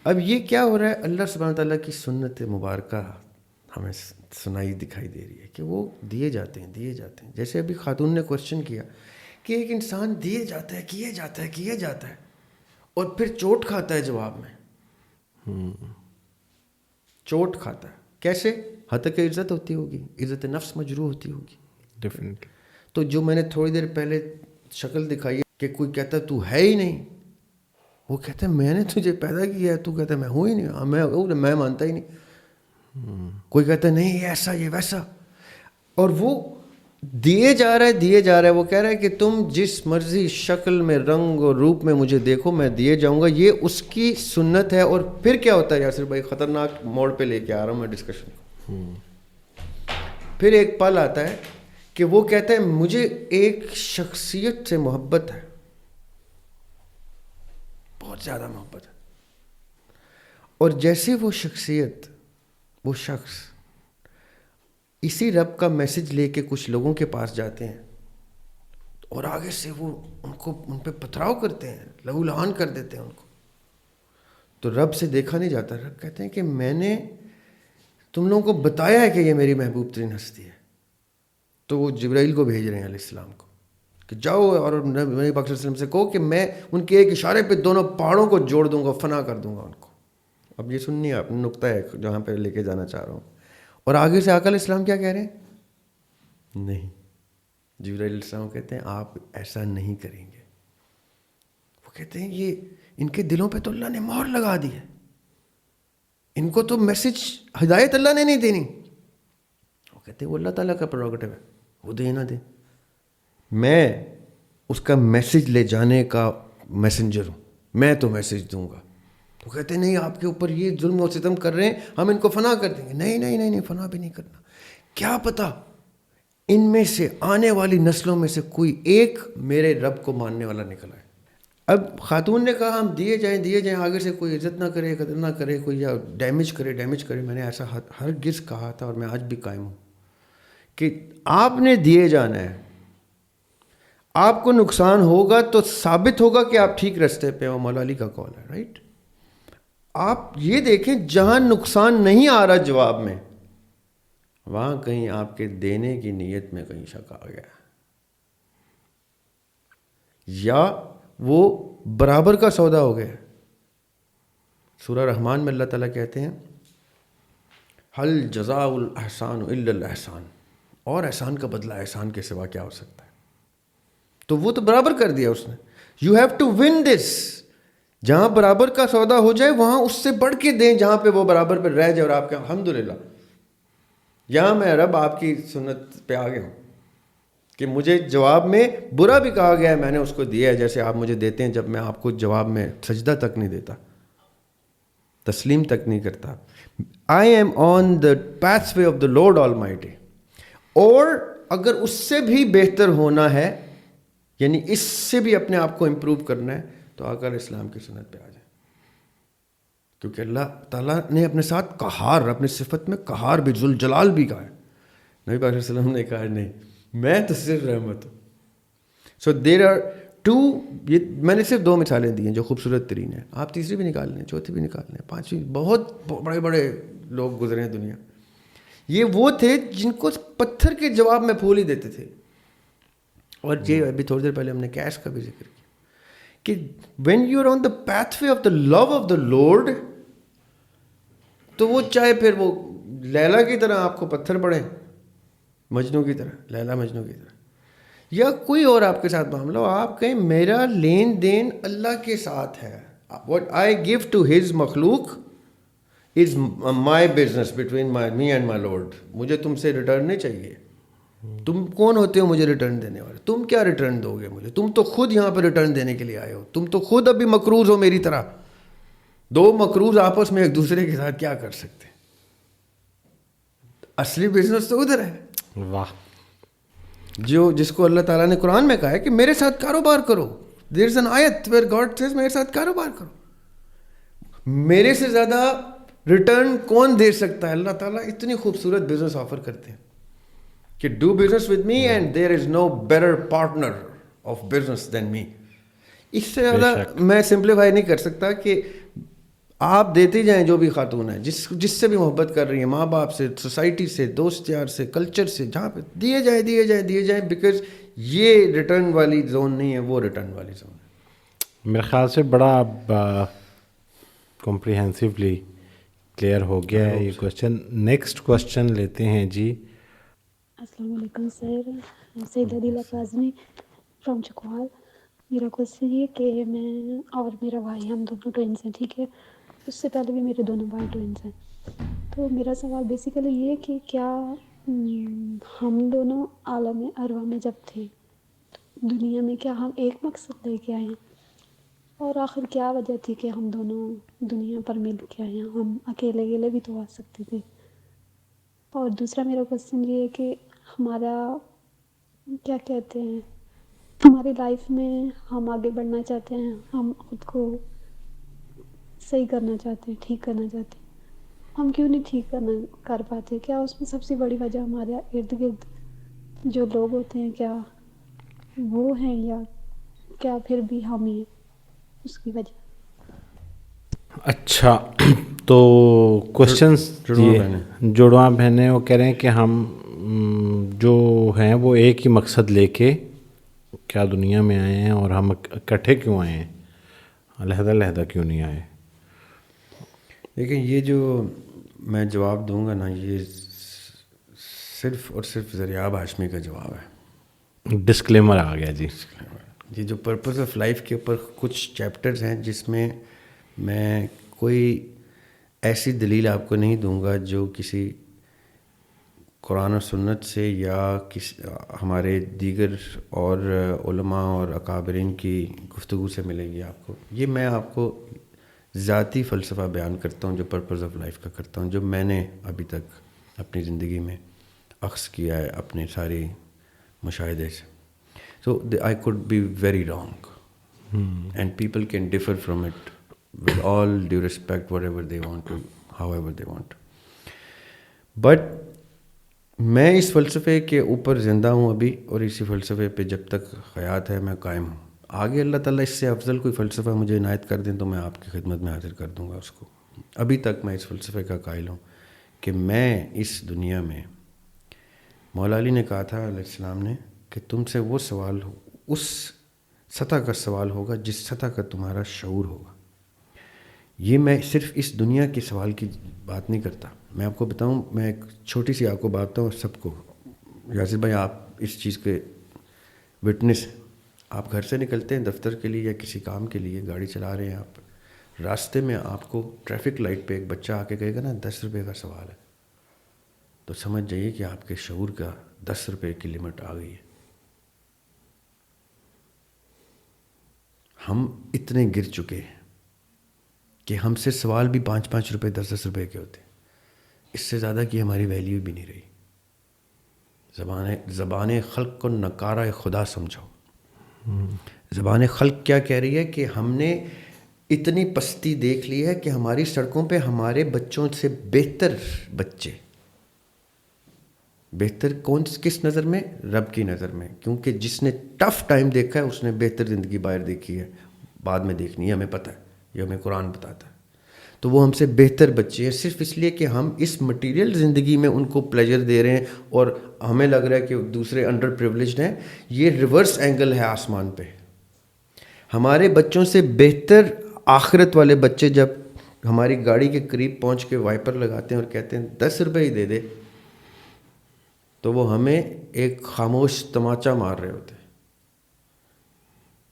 اب یہ کیا ہو رہا ہے؟ اللہ سبحانہ تعالیٰ کی سنت مبارکہ ہمیں سنائی دکھائی دے رہی ہے کہ وہ دیے جاتے ہیں دیے جاتے ہیں. جیسے ابھی خاتون نے کوشچن کیا کہ ایک انسان دیے جاتا ہے کیے جاتا ہے اور پھر چوٹ کھاتا ہے جواب میں. چوٹ کھاتا ہے کیسے؟ حتی کہ عزت ہوتی ہوگی، عزت نفس مجروح ہوتی ہوگی ڈیفینیٹلی. تو جو میں نے تھوڑی دیر پہلے شکل دکھائی ہے کہ کوئی کہتا ہے تو ہے ہی نہیں، وہ کہتا ہے میں نے تجھے پیدا کیا ہے، تو کہتا ہے میں ہوں ہی نہیں، میں مانتا ہی نہیں. کوئی کہتا ہے نہیں یہ ایسا یہ ویسا، اور وہ دیے جا رہا ہے. وہ کہہ رہا ہے کہ تم جس مرضی شکل میں، رنگ اور روپ میں مجھے دیکھو میں دیے جاؤں گا. یہ اس کی سنت ہے. اور پھر کیا ہوتا ہے یاسر بھائی؟ خطرناک موڑ پہ لے کے آ رہا ہوں میں ڈسکشن کو. پھر ایک پل آتا ہے کہ وہ کہتا ہے مجھے ایک شخصیت سے محبت ہے، بہت زیادہ محبت ہے، اور جیسے وہ شخصیت، وہ شخص اسی رب کا میسج لے کے کچھ لوگوں کے پاس جاتے ہیں اور آگے سے وہ ان پہ پتھراؤ کرتے ہیں، لہو لہان کر دیتے ہیں ان کو، تو رب سے دیکھا نہیں جاتا. رب کہتے ہیں کہ میں نے تم لوگوں کو بتایا ہے کہ یہ میری محبوب ترین ہستی ہے. تو وہ جبرائیل کو بھیج رہے ہیں علیہ السلام کو کہ جاؤ اور نبی پاک صلی اللہ علیہ وسلم سے کہو کہ میں ان کے ایک اشارے پہ دونوں پہاڑوں کو جوڑ دوں گا، فنا کر دوں گا ان کو. اب یہ سننی آپ نقطہ ہے جہاں پہ لے کے جانا چاہ رہا ہوں. اور آگے سے آقا علیہ السلام کیا کہہ رہے ہیں؟ نہیں، جبرائیل علیہ السلام کہتے ہیں آپ ایسا نہیں کریں گے. وہ کہتے ہیں یہ ان کے دلوں پہ تو اللہ نے مہر لگا دی ہے، ان کو تو میسج ہدایت اللہ نے نہیں دینی. وہ کہتے ہیں وہ اللہ تعالیٰ کا پروگیٹو ہے، وہ دے نہ دے، میں اس کا میسج لے جانے کا میسنجر ہوں، میں تو میسج دوں گا. وہ کہتے ہیں نہیں آپ کے اوپر یہ ظلم و ستم کر رہے ہیں، ہم ان کو فنا کر دیں گے. نہیں، فنا بھی نہیں کرنا. کیا پتہ ان میں سے آنے والی نسلوں میں سے کوئی ایک میرے رب کو ماننے والا نکلا ہے. اب خاتون نے کہا ہم دیے جائیں، آگے سے کوئی عزت نہ کرے، قدر نہ کرے، کوئی یا ڈیمیج کرے. میں نے ایسا ہرگز کہا تھا اور میں آج بھی قائم ہوں کہ آپ نے دیے جانا ہے. آپ کو نقصان ہوگا تو ثابت ہوگا کہ آپ ٹھیک راستے پہ ہو. مولا علی کا قول ہے، رائٹ. آپ یہ دیکھیں جہاں نقصان نہیں آ رہا جواب میں، وہاں کہیں آپ کے دینے کی نیت میں کہیں شک آ گیا، یا وہ برابر کا سودا ہو گیا. سورہ رحمان میں اللہ تعالیٰ کہتے ہیں حل جزاء الاحسان الا الاحسان، اور احسان کا بدلہ احسان کے سوا کیا ہو سکتا ہے. تو وہ تو برابر کر دیا اس نے. You have to win this. جہاں برابر کا سودا ہو جائے وہاں اس سے بڑھ کے دیں جہاں پہ وہ برابر پہ رہ جائے. اور آپ کے الحمدللہ یہاں میں رب آپ کی سنت پہ آ گیا ہوں کہ مجھے جواب میں برا بھی کہا گیا ہے، میں نے اس کو دیا ہے، جیسے آپ مجھے دیتے ہیں جب میں آپ کو جواب میں سجدہ تک نہیں دیتا، تسلیم تک نہیں کرتا. I am on the path way of the lord all mighty. اور اگر اس سے بھی بہتر ہونا ہے، یعنی اس سے بھی اپنے آپ کو امپروو کرنا ہے، تو آقا علیہ السلام کی سنت پہ آ جائیں. کیونکہ اللہ تعالیٰ نے اپنے ساتھ قہار، اپنی صفت میں قہار بھی، ذوالجلال بھی کہا ہے. نبی پاک علیہ السلام نے کہا نہیں، میں تو صرف رحمت ہوں. سو دیر آر ٹو، یہ میں نے صرف 2 مثالیں دی ہیں جو خوبصورت ترین ہیں. آپ تیسری بھی نکال لیں، چوتھی بھی نکال لیں، پانچویں. بہت بڑے بڑے لوگ گزرے ہیں دنیا. یہ وہ تھے جن کو پتھر کے جواب میں پھول ہی دیتے تھے. اور یہ ابھی تھوڑی دیر پہلے ہم نے کیش کا بھی ذکر کیا کہ when you are on the path way of the love of the Lord, تو وہ چاہے پھر وہ لیلا کی طرح آپ کو پتھر پڑے، مجنو کی طرح، لیلا مجنو کی طرح، یا کوئی اور آپ کے ساتھ معاملہ ہو، آپ کہیں میرا لین دین اللہ کے ساتھ ہے. What I give to his مخلوق is my business between me and my lord. مجھے تم سے ریٹرن نہیں چاہیے. تم کون ہوتے ہو مجھے ریٹرن دینے والے؟ تم کیا ریٹرن دو گے مجھے؟ تم تو خود یہاں پہ ریٹرن دینے کے لیے آئے ہو. تم تو خود ابھی مقروض ہو میری طرح. 2 مقروض آپس میں ایک دوسرے کے ساتھ کیا کر سکتے؟ اصلی بزنس تو ادھر ہے. واہ. جس کو اللہ تعالیٰ نے قرآن میں کہا ہے کہ میرے ساتھ کاروبار کرو. دیر از این آیت ویئر گاڈ سیز میرے ساتھ کاروبار کرو. میرے سے زیادہ ریٹرن کون دے سکتا ہے؟ اللہ تعالیٰ اتنی خوبصورت بزنس آفر کرتے ہیں کہ do business with me and there is no better partner of business than me. اس سے زیادہ میں سمپلیفائی نہیں کر سکتا کہ آپ دیتے جائیں جو بھی خاتون ہیں، جس سے بھی محبت کر رہی ہیں، ماں باپ سے، سوسائٹی سے، دوست یار سے، کلچر سے، جہاں پہ دیے جائیں بیکاز یہ ریٹرن والی زون نہیں ہے، وہ ریٹرن والی زون ہے. میرے خیال سے بڑا کمپریہنسولی کلیئر ہو گیا ہے یہ کوشچن. نیکسٹ کوشچن لیتے ہیں جی. السلام علیکم سر، سید عدیلہ کاظمی فرام چکوال. میرا کوشچن یہ کہ میں اور میرا بھائی ہم دونوں ٹوئنس ہیں، ٹھیک ہے. اس سے پہلے بھی میرے دونوں بھائی ٹوئنس ہیں. تو میرا سوال بیسیکلی یہ کہ کیا ہم دونوں عالم ارواح میں جب تھے دنیا میں، کیا ہم ایک مقصد لے کے آئے ہیں؟ اور آخر کیا وجہ تھی کہ ہم دونوں دنیا پر مل کے آئے ہیں؟ ہم اکیلے بھی تو آ سکتے تھے. اور دوسرا میرا کوشچن یہ ہے کہ ہمارا کیا کہتے ہیں، ہماری لائف میں ہم آگے بڑھنا چاہتے ہیں، ہم خود کو صحیح کرنا چاہتے ہیں، ٹھیک کرنا چاہتے ہیں. ہم کیوں نہیں ٹھیک کر پاتے؟ کیا اس میں سب سے بڑی وجہ ہمارے ارد گرد جو لوگ ہوتے ہیں کیا وہ ہیں، یا کیا پھر بھی ہم ہی ہیں اس کی وجہ؟ اچھا، تو کوشچنس جڑواں بہنیں وہ کہہ رہے ہیں کہ ہم جو ہیں وہ ایک ہی مقصد لے کے کیا دنیا میں آئے ہیں، اور ہم اکٹھے کیوں آئے ہیں، علیحدہ علیحدہ کیوں نہیں آئے؟ لیکن یہ جو میں جواب دوں گا نا، یہ صرف اور صرف ذریعہ ہاشمی کا جواب ہے. ڈسکلیمر آ گیا جی. یہ جو پرپز آف لائف کے اوپر کچھ چیپٹرز ہیں جس میں میں کوئی ایسی دلیل آپ کو نہیں دوں گا جو کسی قرآن و سنت سے یا ہمارے دیگر اور علماء اور اکابرین کی گفتگو سے ملے گی آپ کو. یہ میں آپ کو ذاتی فلسفہ بیان کرتا ہوں جو پرپز آف لائف کا کرتا ہوں، جو میں نے ابھی تک اپنی زندگی میں اخذ کیا ہے اپنے ساری مشاہدے سے. So I could be very wrong, and people can differ from it with all due respect, whatever they want to, however they want to. But میں اس فلسفے کے اوپر زندہ ہوں ابھی، اور اسی فلسفے پہ جب تک حیات ہے میں قائم ہوں. آگے اللہ تعالیٰ اس سے افضل کوئی فلسفہ مجھے عنایت کر دیں تو میں آپ کی خدمت میں حاضر کر دوں گا اس کو. ابھی تک میں اس فلسفے کا قائل ہوں کہ میں اس دنیا میں، مولا علی نے کہا تھا علیہ السلام نے کہ تم سے وہ سوال اس سطح کا سوال ہوگا جس سطح کا تمہارا شعور ہوگا. یہ میں صرف اس دنیا کے سوال کی بات نہیں کرتا. میں آپ کو بتاؤں، میں ایک چھوٹی سی آپ کو بات بتاؤں سب کو. یاسر بھائی آپ اس چیز کے وٹنس ہیں. آپ گھر سے نکلتے ہیں دفتر کے لیے یا کسی کام کے لیے، گاڑی چلا رہے ہیں آپ، راستے میں آپ کو ٹریفک لائٹ پہ ایک بچہ آ کے کہے گا نا 10 روپے کا سوال ہے، تو سمجھ جائیے کہ آپ کے شعور کا 10 روپے کی لمٹ آ گئی ہے. ہم اتنے گر چکے ہیں کہ ہم سے سوال بھی 5-5 روپے 10-10 روپے کے ہوتے ہیں. اس سے زیادہ کی ہماری ویلیو بھی نہیں رہی. زبان خلق کو نکارہ خدا سمجھو. زبان خلق کیا کہہ رہی ہے کہ ہم نے اتنی پستی دیکھ لی ہے کہ ہماری سڑکوں پہ ہمارے بچوں سے بہتر بچے، بہتر کون کس نظر میں؟ رب کی نظر میں. کیونکہ جس نے ٹف ٹائم دیکھا ہے اس نے بہتر زندگی باہر دیکھی ہے، بعد میں دیکھنی ہے، ہمیں پتہ ہے، یہ ہمیں قرآن بتاتا ہے. تو وہ ہم سے بہتر بچے ہیں صرف اس لیے کہ ہم اس مٹیریل زندگی میں ان کو پلیجر دے رہے ہیں اور ہمیں لگ رہا ہے کہ دوسرے انڈر پریولیجڈ ہیں. یہ ریورس اینگل ہے آسمان پہ. ہمارے بچوں سے بہتر آخرت والے بچے جب ہماری گاڑی کے قریب پہنچ کے وائپر لگاتے ہیں اور کہتے ہیں 10 روپے ہی دے دے، تو وہ ہمیں ایک خاموش تماچا مار رہے ہوتے ہیں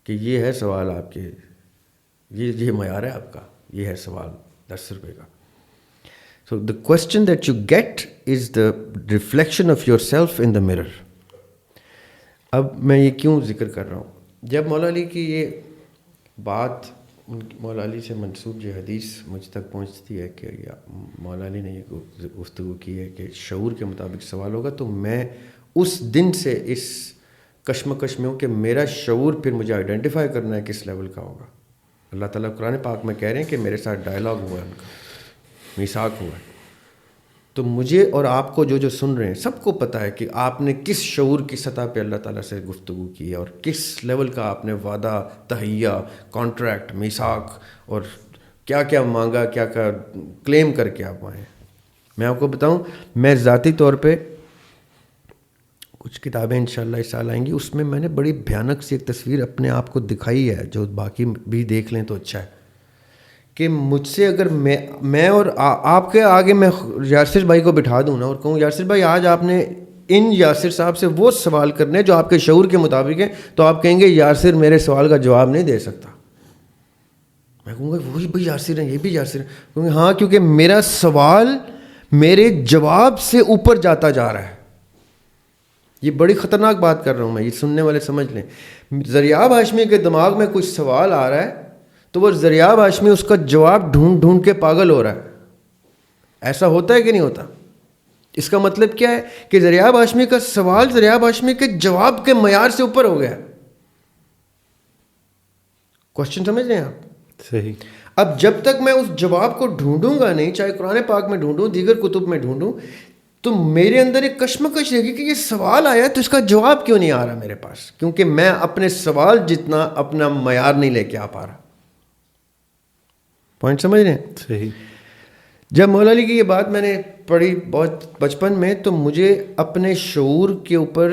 کہ یہ ہے سوال آپ کے، یہ معیار ہے آپ کا، یہ ہے سوال 10 روپے کا. So the question that you get is the reflection of your self in the mirror. اب میں یہ کیوں ذکر کر رہا ہوں؟ جب مولا علی کی یہ بات، مولا علی سے منسوب یہ حدیث مجھ تک پہنچتی ہے کہ مولا علی نے یہ گفتگو کی ہے کہ شعور کے مطابق سوال ہوگا، تو میں اس دن سے اس کشمکش میں ہوں کہ میرا شعور پھر مجھے آئیڈینٹیفائی کرنا ہے کس لیول کا ہوگا. اللہ تعالیٰ قرآن پاک میں کہہ رہے ہیں کہ میرے ساتھ ڈائلاگ ہوا ہے، ان کا میثاق ہوا ہے. تو مجھے اور آپ کو جو سن رہے ہیں سب کو پتہ ہے کہ آپ نے کس شعور کی سطح پہ اللہ تعالیٰ سے گفتگو کی ہے اور کس لیول کا آپ نے وعدہ، تہیہ، کانٹریکٹ، میثاق اور کیا کیا مانگا، کیا کیا کلیم کر کے آپ آئے. میں آپ کو بتاؤں، میں ذاتی طور پہ کچھ کتابیں انشاءاللہ اس سال آئیں گی، اس میں نے بڑی بھیانک سی ایک تصویر اپنے آپ کو دکھائی ہے، جو باقی بھی دیکھ لیں تو اچھا ہے، کہ مجھ سے اگر میں اور آپ کے آگے میں یاسر بھائی کو بٹھا دوں نا اور کہوں یاسر بھائی آج آپ نے ان یاسر صاحب سے وہ سوال کرنے جو آپ کے شعور کے مطابق ہیں، تو آپ کہیں گے یاسر میرے سوال کا جواب نہیں دے سکتا. میں کہوں گا وہی بھی یاسر ہیں، یہ بھی یاسر ہیں. کہوں گا ہاں، کیونکہ میرا سوال میرے جواب سے اوپر جاتا جا رہا ہے. یہ بڑی خطرناک بات کر رہا ہوں میں، یہ سننے والے سمجھ لیں. ذریعہ ہاشمی کے دماغ میں کچھ سوال آ رہا ہے تو وہ ذریعہ ہاشمی اس کا جواب ڈھونڈ کے پاگل ہو رہا ہے. ایسا ہوتا ہے کہ نہیں ہوتا؟ اس کا مطلب کیا ہے کہ ذریعہ ہاشمی کا سوال ذریعہ ہاشمی کے جواب کے معیار سے اوپر ہو گیا. کوشچن سمجھ رہے ہیں آپ؟ صحیح. اب جب تک میں اس جواب کو ڈھونڈوں گا نہیں، چاہے قرآن پاک میں ڈھونڈوں، دیگر کتب میں ڈھونڈوں، تو میرے اندر ایک کشمکش رہے گی کہ یہ سوال آیا تو اس کا جواب کیوں نہیں آ رہا میرے پاس، کیونکہ میں اپنے سوال جتنا اپنا معیار نہیں لے کے آ پا رہا. پوائنٹ سمجھ رہے ہیں؟ صحیح. جب مولا علی کی یہ بات میں نے پڑھی بہت بچپن میں، تو مجھے اپنے شعور کے اوپر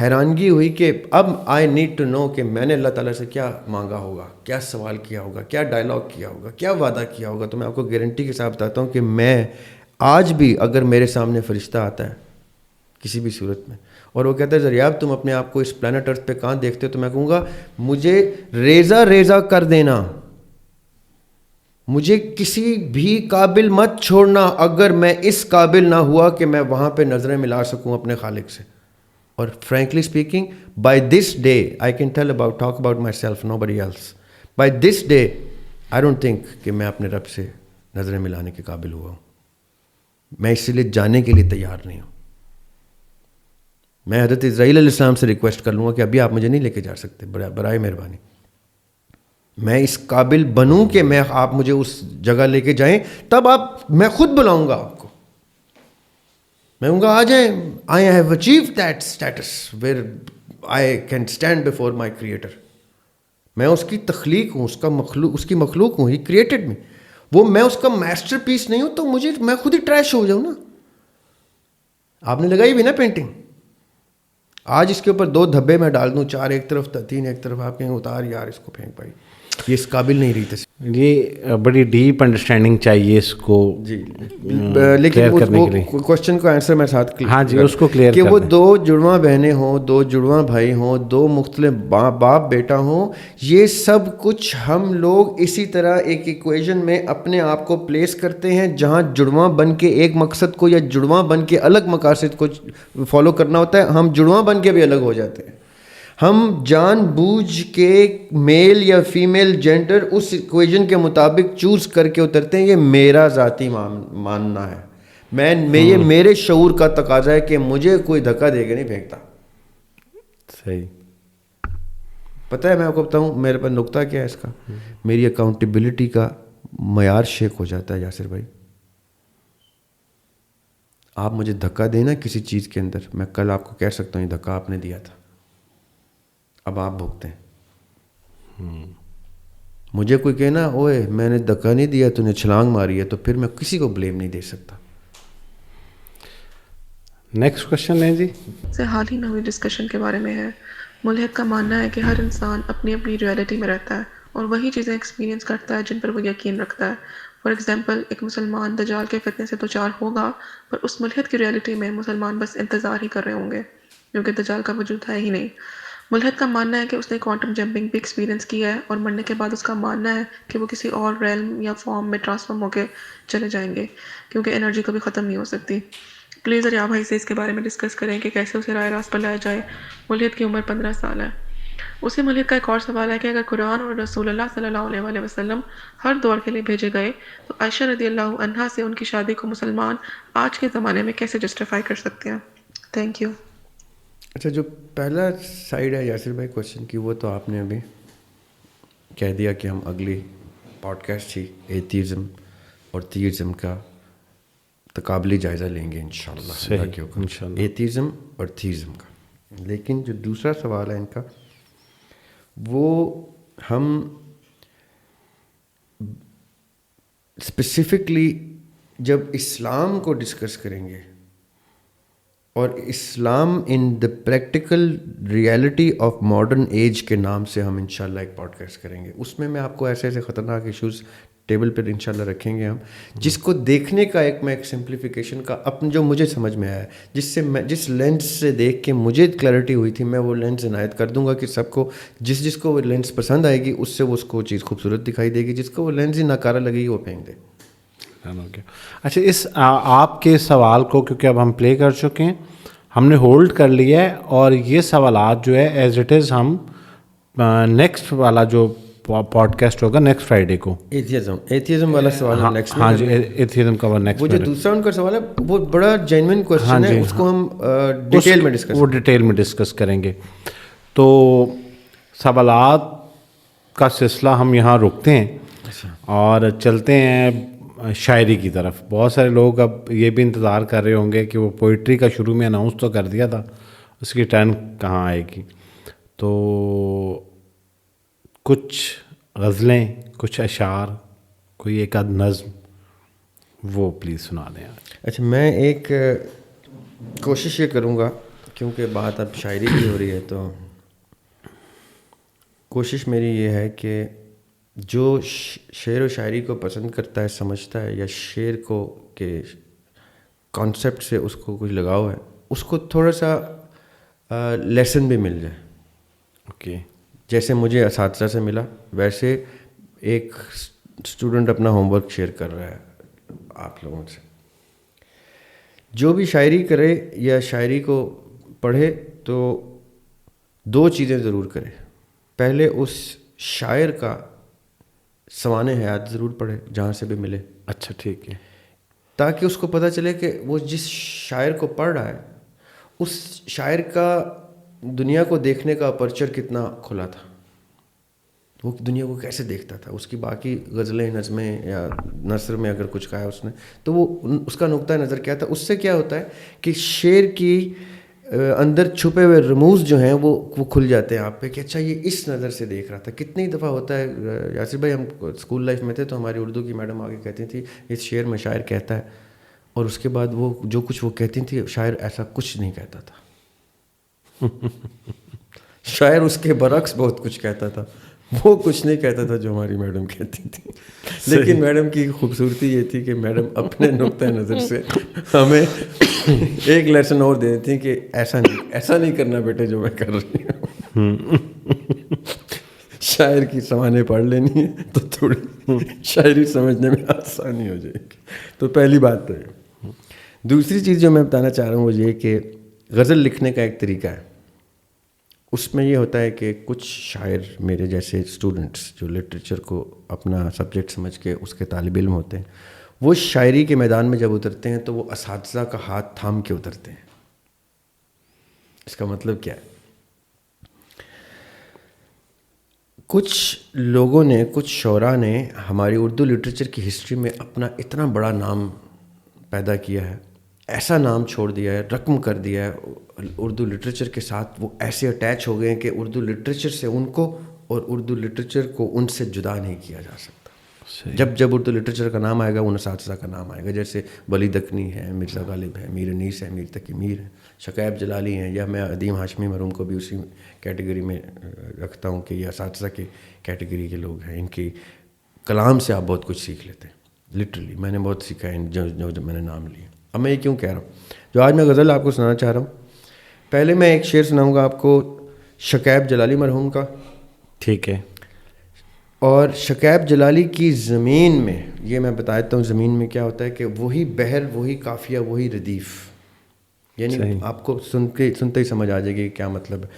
حیرانگی ہوئی کہ اب آئی نیڈ ٹو نو کہ میں نے اللہ تعالیٰ سے کیا مانگا ہوگا، کیا سوال کیا ہوگا، کیا ڈائلاگ کیا ہوگا، کیا وعدہ کیا ہوگا. تو میں آپ کو گارنٹی کے ساتھ بتاتا ہوں کہ میں آج بھی اگر میرے سامنے فرشتہ آتا ہے کسی بھی صورت میں اور وہ کہتا ہے ذریعہ تم اپنے آپ کو اس پلانٹ ارتھ پہ کہاں دیکھتے ہو، تو میں کہوں گا مجھے ریزہ ریزہ کر دینا، مجھے کسی بھی قابل مت چھوڑنا اگر میں اس قابل نہ ہوا کہ میں وہاں پہ نظریں ملا سکوں اپنے خالق سے. اور frankly speaking by this day I can talk about myself, nobody else. By this day I don't think کہ میں اپنے رب سے نظریں ملانے کے قابل ہوا ہوں. میں اس لیے جانے کے لیے تیار نہیں ہوں. میں حضرت اسرائیل علیہ السلام سے ریکویسٹ کر لوں گا کہ ابھی آپ مجھے نہیں لے کے جا سکتے، برائے مہربانی. میں اس قابل بنوں کہ آپ مجھے اس جگہ لے کے جائیں، تب میں خود بلاؤں گا آپ کو. میں کہوں گا آ جائیں، I have achieved that status where I can stand before my creator. میں اس کی تخلیق ہوں، اس کی مخلوق ہوں. ہی کریٹڈ می. وہ میں اس کا میسٹر پیس نہیں ہوں، تو میں خود ہی ٹریش ہو جاؤں نا. آپ نے لگائی بھی نا پینٹنگ، آج اس کے اوپر 2 دھبے میں ڈال دوں، 4 ایک طرف 3 ایک طرف، آپ کہیں اتار یار اس کو پھینک بھائی، یہ اس قابل نہیں رہی تھی. یہ بڑی ڈیپ انڈرسٹینڈنگ چاہیے اس کو جی لیکن وہ کوشچن کو آنسر میں ساتھ ہاں جی اس کو کلیئر کہ وہ 2 جڑواں بہنیں ہوں، 2 جڑواں بھائی ہوں، 2 مختلف باپ بیٹا ہوں، یہ سب کچھ ہم لوگ اسی طرح ایک ایکویژن میں اپنے آپ کو پلیس کرتے ہیں جہاں جڑواں بن کے ایک مقصد کو یا جڑواں بن کے الگ مقاصد کو فالو کرنا ہوتا ہے. ہم جڑواں بن کے بھی الگ ہو جاتے ہیں. ہم جان بوجھ کے میل یا فیمیل جینڈر اس ایکویژن کے مطابق چوز کر کے اترتے ہیں. یہ میرا ذاتی ماننا ہے. یہ میرے شعور کا تقاضا ہے کہ مجھے کوئی دھکا دے کے نہیں پھینکتا. صحیح. پتہ ہے میں آپ کو بتاؤں میرے پاس نقطہ کیا ہے اس کا؟ میری اکاؤنٹیبلٹی کا معیار شیک ہو جاتا ہے یاسر بھائی. آپ مجھے دھکا دینا کسی چیز کے اندر، میں کل آپ کو کہہ سکتا ہوں یہ دھکا آپ نے دیا تھا، اب آپ بھگتے ہیں. مجھے کوئی کہنا اوئے میں نے دھکا نہیں دیا تو نے چھلانگ ماری ہے، تو پھر میں کسی کو بلیم نہیں دے سکتا. نیکسٹ کوشچن ہے جی. سے حال ہی میں ہوئی ڈسکشن کے بارے میں ہے. ملحد کا ماننا ہے کہ ہر انسان اپنی اپنی ریئلٹی میں رہتا ہے اور وہی چیزیں ایکسپیرینس کرتا ہے جن پر وہ یقین رکھتا ہے. فار ایگزامپل ایک مسلمان دجال کے فتنے سے دوچار ہوگا، پر اس ملحد کی ریئلٹی میں مسلمان بس انتظار ہی کر رہے ہوں گے کیونکہ دجال کا وجود ہے ہی نہیں. ملحد کا ماننا ہے کہ اس نے کوانٹم جمپنگ بھی ایکسپیرینس کیا ہے اور مرنے کے بعد اس کا ماننا ہے کہ وہ کسی اور ریلم یا فارم میں ٹرانسفارم ہو کے چلے جائیں گے کیونکہ انرجی کبھی ختم نہیں ہو سکتی. پلیز اریا بھائی سے اس کے بارے میں ڈسکس کریں کہ کیسے اسے رائے راست پر لایا جائے. ملحد کی عمر 15 سال ہے. اسی ملحد کا ایک اور سوال ہے کہ اگر قرآن اور رسول اللہ صلی اللہ علیہ وآلہ وسلم ہر دور کے لیے بھیجے گئے تو عائشہ رضی اللہ عنہا سے ان کی شادی کو مسلمان آج کے زمانے میں کیسے جسٹیفائی کر سکتے ہیں؟ Thank you. اچھا جو پہلا سائڈ ہے یاسر بھائی کوشچن کی، وہ تو آپ نے ابھی کہہ دیا کہ ہم اگلی پوڈ کاسٹ ہی ایتھیزم اور تھیزم کا تقابلی جائزہ لیں گے انشاءاللہ. ایتھیزم اور تھیزم کا. لیکن جو دوسرا سوال ہے ان کا، وہ ہم اسپیسیفکلی جب اسلام کو ڈسکس کریں گے اور Islam in the practical reality of modern age کے نام سے ہم انشاءاللہ ایک پوڈ کاسٹ کریں گے. اس میں آپ کو ایسے ایسے خطرناک ایشوز ٹیبل پر انشاءاللہ رکھیں گے ہم، جس کو دیکھنے کا ایک سمپلیفیکیشن کا اپنے جو مجھے سمجھ میں آیا ہے، جس لینس سے دیکھ کے مجھے کلیئرٹی ہوئی تھی، میں وہ لینس عنایت کر دوں گا کہ سب کو جس کو وہ لینس پسند آئے گی اس سے وہ اس کو چیز خوبصورت دکھائی دے گی، جس کو وہ لینس ہی ناکارہ لگے گی وہ پھینک دے. اچھا اس آپ کے سوال کو کیونکہ اب ہم پلے کر چکے ہیں، ہم نے ہولڈ کر لیا ہے اور یہ سوالات جو ہے ایز اٹ از ہم نیکسٹ والا جو پوڈ کاسٹ ہوگا نیکسٹ فرائیڈے کو ایتھیزم والا سوال ہم نیکسٹ. ہاں جی ایتھیزم کا نیکسٹ. وہ جو دوسرا ان کا سوال ہے وہ بڑا جینوئن کوسچن ہے، اس کو ہم ڈیٹیل میں ڈسکس کریں گے. تو سوالات کا سلسلہ ہم یہاں رکتے ہیں اور چلتے ہیں شاعری کی طرف. بہت سارے لوگ اب یہ بھی انتظار کر رہے ہوں گے کہ وہ پوئٹری کا شروع میں اناؤنس تو کر دیا تھا، اس کی ٹرن کہاں آئے گی. تو کچھ غزلیں، کچھ اشعار، کوئی ایک آدھ نظم وہ پلیز سنا دیں. اچھا میں ایک کوشش یہ کروں گا کیونکہ بات اب شاعری کی ہو رہی ہے، تو کوشش میری یہ ہے کہ جو شعر و شاعری کو پسند کرتا ہے، سمجھتا ہے، یا شعر کو کہ کانسیپٹ سے اس کو کچھ لگاؤ ہے، اس کو تھوڑا سا لیسن بھی مل جائے. اوکے. جیسے مجھے اساتذہ سے ملا، ویسے ایک اسٹوڈنٹ اپنا ہوم ورک شیئر کر رہا ہے آپ لوگوں سے. جو بھی شاعری کرے یا شاعری کو پڑھے تو 2 چیزیں ضرور کرے. پہلے اس شاعر کا سوانح حیات ضرور پڑھے جہاں سے بھی ملے. اچھا ٹھیک ہے. تاکہ اس کو پتہ چلے کہ وہ جس شاعر کو پڑھ رہا ہے اس شاعر کا دنیا کو دیکھنے کا اپرچر کتنا کھلا تھا، وہ دنیا کو کیسے دیکھتا تھا. اس کی باقی غزلیں، نظمیں یا نثر میں اگر کچھ کہا ہے اس نے تو وہ اس کا نقطہ نظر کیا تھا. اس سے کیا ہوتا ہے کہ شعر کی اندر چھپے ہوئے رموز جو ہیں وہ کھل جاتے ہیں آپ پہ کہ اچھا یہ اس نظر سے دیکھ رہا تھا. کتنی دفعہ ہوتا ہے یاسر بھائی، ہم اسکول لائف میں تھے تو ہماری اردو کی میڈم آگے کہتی تھی اس شعر میں شاعر کہتا ہے، اور اس کے بعد وہ جو کچھ وہ کہتی تھی شاعر ایسا کچھ نہیں کہتا تھا. شاعر اس کے برعکس بہت کچھ کہتا تھا، وہ کچھ نہیں کہتا تھا جو ہماری میڈم کہتی تھی. لیکن میڈم کی خوبصورتی یہ تھی کہ میڈم اپنے نقطۂ نظر سے ہمیں ایک لیسن اور دے دیتی کہ ایسا نہیں کرنا بیٹے جو میں کر رہی ہوں. شاعر کی سوانح پڑھ لینی ہے تو تھوڑی شاعری سمجھنے میں آسانی ہو جائے گی. تو پہلی بات تو ہے. دوسری چیز جو میں بتانا چاہ رہا ہوں وہ یہ کہ غزل لکھنے کا ایک طریقہ ہے. اس میں یہ ہوتا ہے کہ کچھ شاعر میرے جیسے اسٹوڈنٹس جو لٹریچر کو اپنا سبجیکٹ سمجھ کے اس کے طالب علم ہوتے ہیں، وہ شاعری کے میدان میں جب اترتے ہیں تو وہ اساتذہ کا ہاتھ تھام کے اترتے ہیں. اس کا مطلب کیا ہے؟ کچھ لوگوں نے، کچھ شعراء نے ہماری اردو لٹریچر کی ہسٹری میں اپنا اتنا بڑا نام پیدا کیا ہے، ایسا نام چھوڑ دیا ہے، رقم کر دیا ہے اردو لٹریچر کے ساتھ. وہ ایسے اٹیچ ہو گئے ہیں کہ اردو لٹریچر سے ان کو اور اردو لٹریچر کو ان سے جدا نہیں کیا جا سکتا. جب اردو لٹریچر کا نام آئے گا ان اساتذہ کا نام آئے گا. جیسے ولی دکنی ہے، مرزا غالب ہے، میر انیس ہے، میر تقی میر ہے، شکیب جلالی ہیں، یا میں عدیم ہاشمی مرحوم کو بھی اسی کیٹیگری میں رکھتا ہوں کہ یہ اساتذہ کی کیٹیگری کے لوگ ہیں. ان کی کلام سے آپ بہت کچھ سیکھ لیتے ہیں. لٹرلی میں نے بہت سیکھا ہے جو میں نے نام لیے. اب میں یہ کیوں کہہ رہا ہوں؟ جو آج میں غزل آپ کو سنانا چاہ رہا ہوں، پہلے میں ایک شعر سناؤں گا آپ کو شکیب جلالی مرحوم کا. ٹھیک ہے. اور شکیب جلالی کی زمین میں یہ میں بتا دیتا ہوں زمین میں کیا ہوتا ہے کہ وہی بحر، وہی قافیہ، وہی ردیف، یعنی آپ کو سنتے ہی سمجھ آ جائے گی کیا مطلب ہے.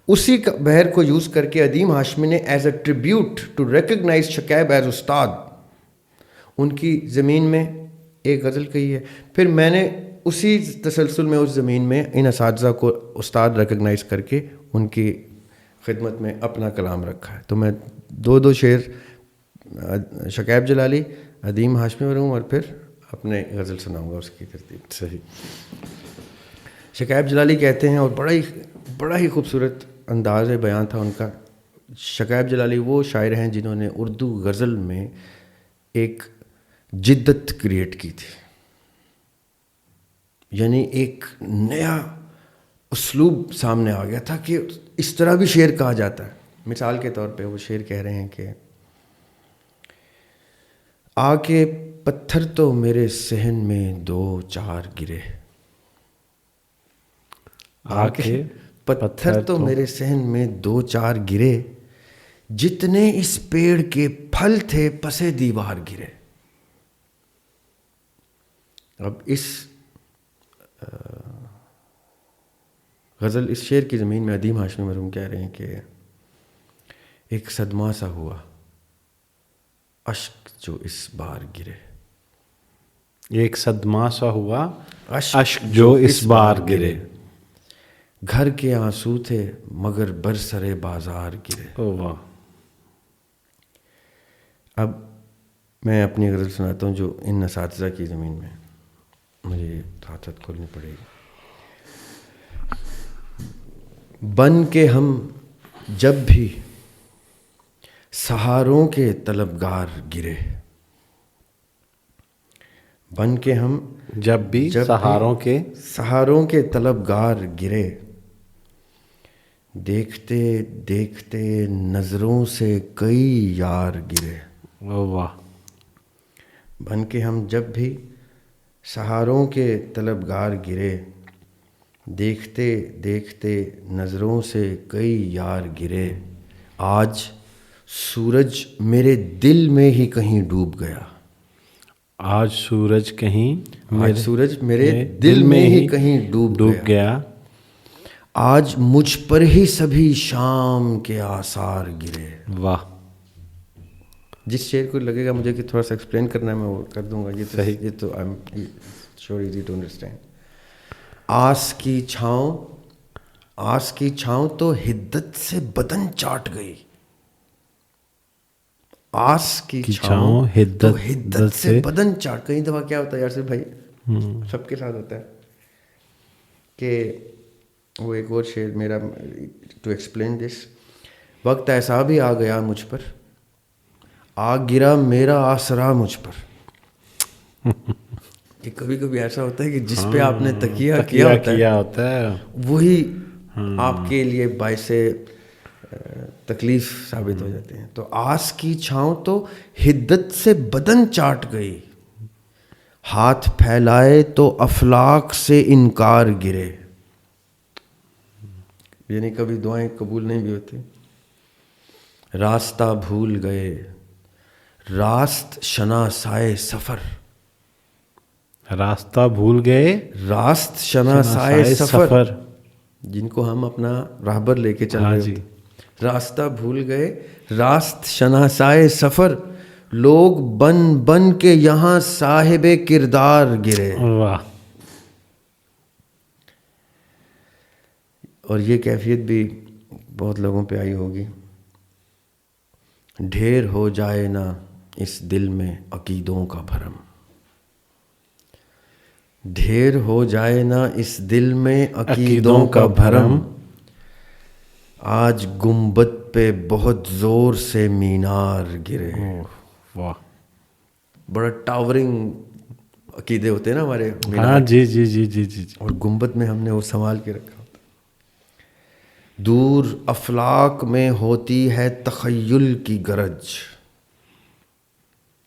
اسی بحر کو یوز کر کے عدیم ہاشمی نے as a tribute to recognise Shakeeb as استاد ان کی زمین میں ایک غزل کہی ہے. پھر میں نے اسی تسلسل میں اس زمین میں ان اساتذہ کو استاد ریکگنائز کر کے ان کی خدمت میں اپنا کلام رکھا ہے. تو میں دو شعر شکیب جلالی، عدیم ہاشمی مرحوم اور پھر اپنے غزل سناؤں گا اس کی ترتیب. صحیح. شکیب جلالی کہتے ہیں، اور بڑا ہی خوبصورت انداز بیان تھا ان کا. شکیب جلالی وہ شاعر ہیں جنہوں نے اردو غزل میں ایک جدت کریٹ کی تھی، یعنی ایک نیا اسلوب سامنے آ گیا تھا کہ اس طرح بھی شعر کہا جاتا ہے. مثال کے طور پہ وہ شعر کہہ رہے ہیں کہ آ کے پتھر تو میرے صحن میں 2-4 گرے، آ کے پتھر تو میرے صحن میں 2-4 گرے، جتنے اس پیڑ کے پھل تھے پسے دیوار گرے. اب اس غزل، اس شعر کی زمین میں عدیم ہاشمی مرحوم کہہ رہے ہیں کہ ایک صدمہ سا ہوا اشک جو اس بار گرے. ایک صدمہ سا ہوا اشک جو اس بار گرے، گھر کے آنسو تھے مگر برسرے بازار گرے. واہ. اب میں اپنی غزل سناتا ہوں جو ان اساتذہ کی زمین میں مجھے ہاتھ کھولنی پڑے گی. بن کے ہم جب بھی سہاروں کے طلبگار گرے، بن کے ہم جب بھی سہاروں کے طلبگار گرے، دیکھتے دیکھتے نظروں سے کئی یار گرے. واہ. بن کے ہم جب بھی سہاروں کے طلبگار گرے، دیکھتے دیکھتے نظروں سے کئی یار گرے، آج سورج میرے دل میں ہی کہیں ڈوب گیا. آج سورج میرے دل میں ہی کہیں ڈوب گیا. آج مجھ پر ہی سبھی شام کے آثار گرے. واہ. جس شعر کو لگے گا مجھے کہ تھوڑا سا ایکسپلین کرنا ہے میں وہ کر دوں گا. یہ تو I am sure easy to understand. آس کی چھاؤں تو حدت سے بدن چاٹ گئی. آس کی چھاؤں حدت سے بدن چاٹ. کئی دفعہ کیا ہوتا ہے یاسر بھائی، سب کے ساتھ ہوتا ہے کہ وہ ایک اور شعر میرا ٹو ایکسپلین دس. وقت ایسا بھی آ گیا مجھ پر، آ گرا میرا آسرا مجھ پر. کہ کبھی کبھی ایسا ہوتا ہے کہ جس پہ آپ نے تکیہ کیا ہوتا ہے ہوتا ہے وہی آپ کے لیے باعث تکلیف ثابت ہو جاتے ہیں. تو آس کی چھاؤں تو حدت سے بدن چاٹ گئی, ہاتھ پھیلائے تو افلاک سے انکار گرے. یعنی کبھی دعائیں قبول نہیں بھی ہوتی. راستہ بھول گئے راست شناسائے سفر, راستہ بھول گئے راست شناسائے سفر, جن کو ہم اپنا راہبر لے کے چل رہے جی. ہوتے. راستہ بھول گئے راست شناسائے سفر, لوگ بن بن کے یہاں صاحب کردار گرے. واہ. اور یہ کیفیت بھی بہت لوگوں پہ آئی ہوگی. ڈھیر ہو جائے نا اس دل میں عقیدوں کا بھرم, ڈھیر ہو جائے نا اس دل میں عقیدوں کا بھرم, آج گنبد پہ بہت زور سے مینار گرے. واہ. بڑا ٹاورنگ عقیدے ہوتے ہیں نا ہمارے, ہاں جی جی جی جی جی. اور گنبد میں ہم نے وہ سنبھال کے رکھا ہوتا. دور افلاک میں ہوتی ہے تخیل کی گرج,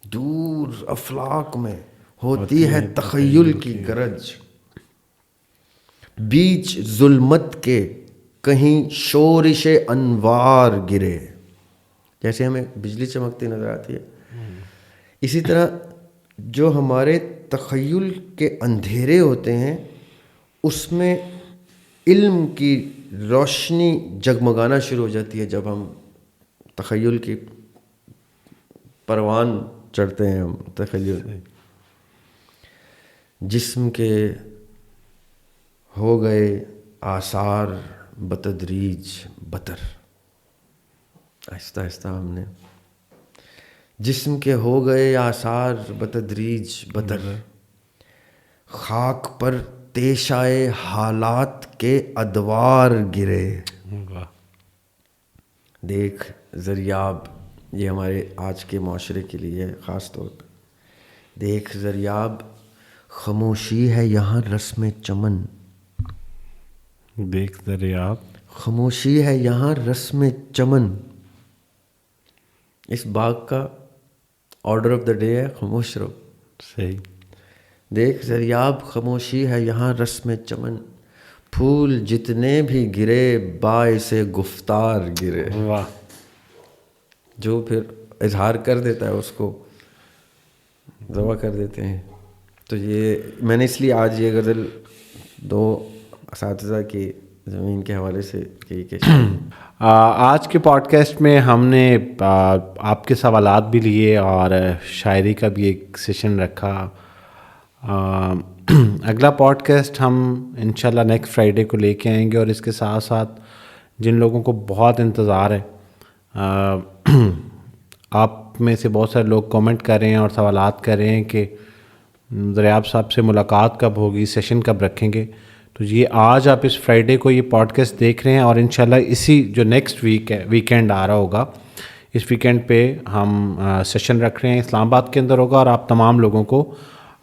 دور افلاک میں ہوتی ہے تخیل کی گرج, بیچ ظلمت کے کہیں شورش انوار گرے. جیسے ہمیں بجلی چمکتی نظر آتی ہے, اسی طرح جو ہمارے تخیل کے اندھیرے ہوتے ہیں اس میں علم کی روشنی جگمگانا شروع ہو جاتی ہے. جب ہم تخیل کی پروان چڑھتے ہیں, ہم تخیل جسم کے ہو گئے آثار بتدریج بتر. آہستہ آہستہ ہم نے جسم کے ہو گئے آثار بتدریج بتر, خاک پر تیشائے حالات کے ادوار گرے. دیکھ زریاب, یہ ہمارے آج کے معاشرے کے لیے خاص طور پہ, دیکھ زریاب خاموشی ہے یہاں رسم چمن, دیکھ دریاب خاموشی ہے یہاں رسم چمن. اس باغ کا آرڈر آف دا ڈے ہے خاموش رہو. صحیح. دیکھ زریاب خاموشی ہے یہاں رسم چمن, پھول جتنے بھی گرے باعث گفتار گرے. واہ. جو پھر اظہار کر دیتا ہے اس کو ذبح کر دیتے ہیں. تو یہ میں نے اس لیے آج یہ غزل دو اساتذہ کی زمین کے حوالے سے کی کہ آج کے پوڈ کاسٹ میں ہم نے آپ کے سوالات بھی لیے اور شاعری کا بھی ایک سیشن رکھا. اگلا پوڈ کاسٹ ہم انشاءاللہ نیکسٹ فرائیڈے کو لے کے آئیں گے, اور اس کے ساتھ ساتھ جن لوگوں کو بہت انتظار ہے, آپ میں سے بہت سارے لوگ کامنٹ کر رہے ہیں اور سوالات کر رہے ہیں کہ دریاب صاحب سے ملاقات کب ہوگی, سیشن کب رکھیں گے. تو یہ آج آپ اس فرائیڈے کو یہ پوڈ کاسٹ دیکھ رہے ہیں, اور انشاءاللہ اسی جو نیکسٹ ویک ہے ویکینڈ آ رہا ہوگا, اس ویکینڈ پہ ہم سیشن رکھ رہے ہیں. اسلام آباد کے اندر ہوگا, اور آپ تمام لوگوں کو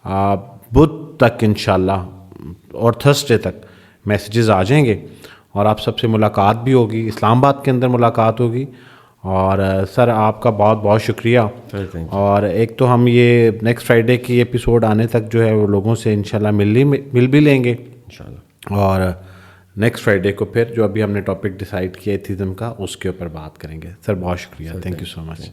بدھ تک انشاءاللہ اور تھرسڈے تک میسیجز آ جائیں گے, اور آپ سب سے ملاقات بھی ہوگی. اسلام آباد کے اندر ملاقات ہوگی. اور سر آپ کا بہت بہت شکریہ. اور ایک تو ہم یہ نیکسٹ فرائیڈے کی ایپیسوڈ آنے تک جو ہے وہ لوگوں سے انشاءاللہ مل بھی لیں گے انشاءاللہ, اور نیکسٹ فرائیڈے کو پھر جو ابھی ہم نے ٹاپک ڈیسائیڈ کیا ایتھیزم کا, اس کے اوپر بات کریں گے. سر بہت شکریہ, تھینک یو سو مچ.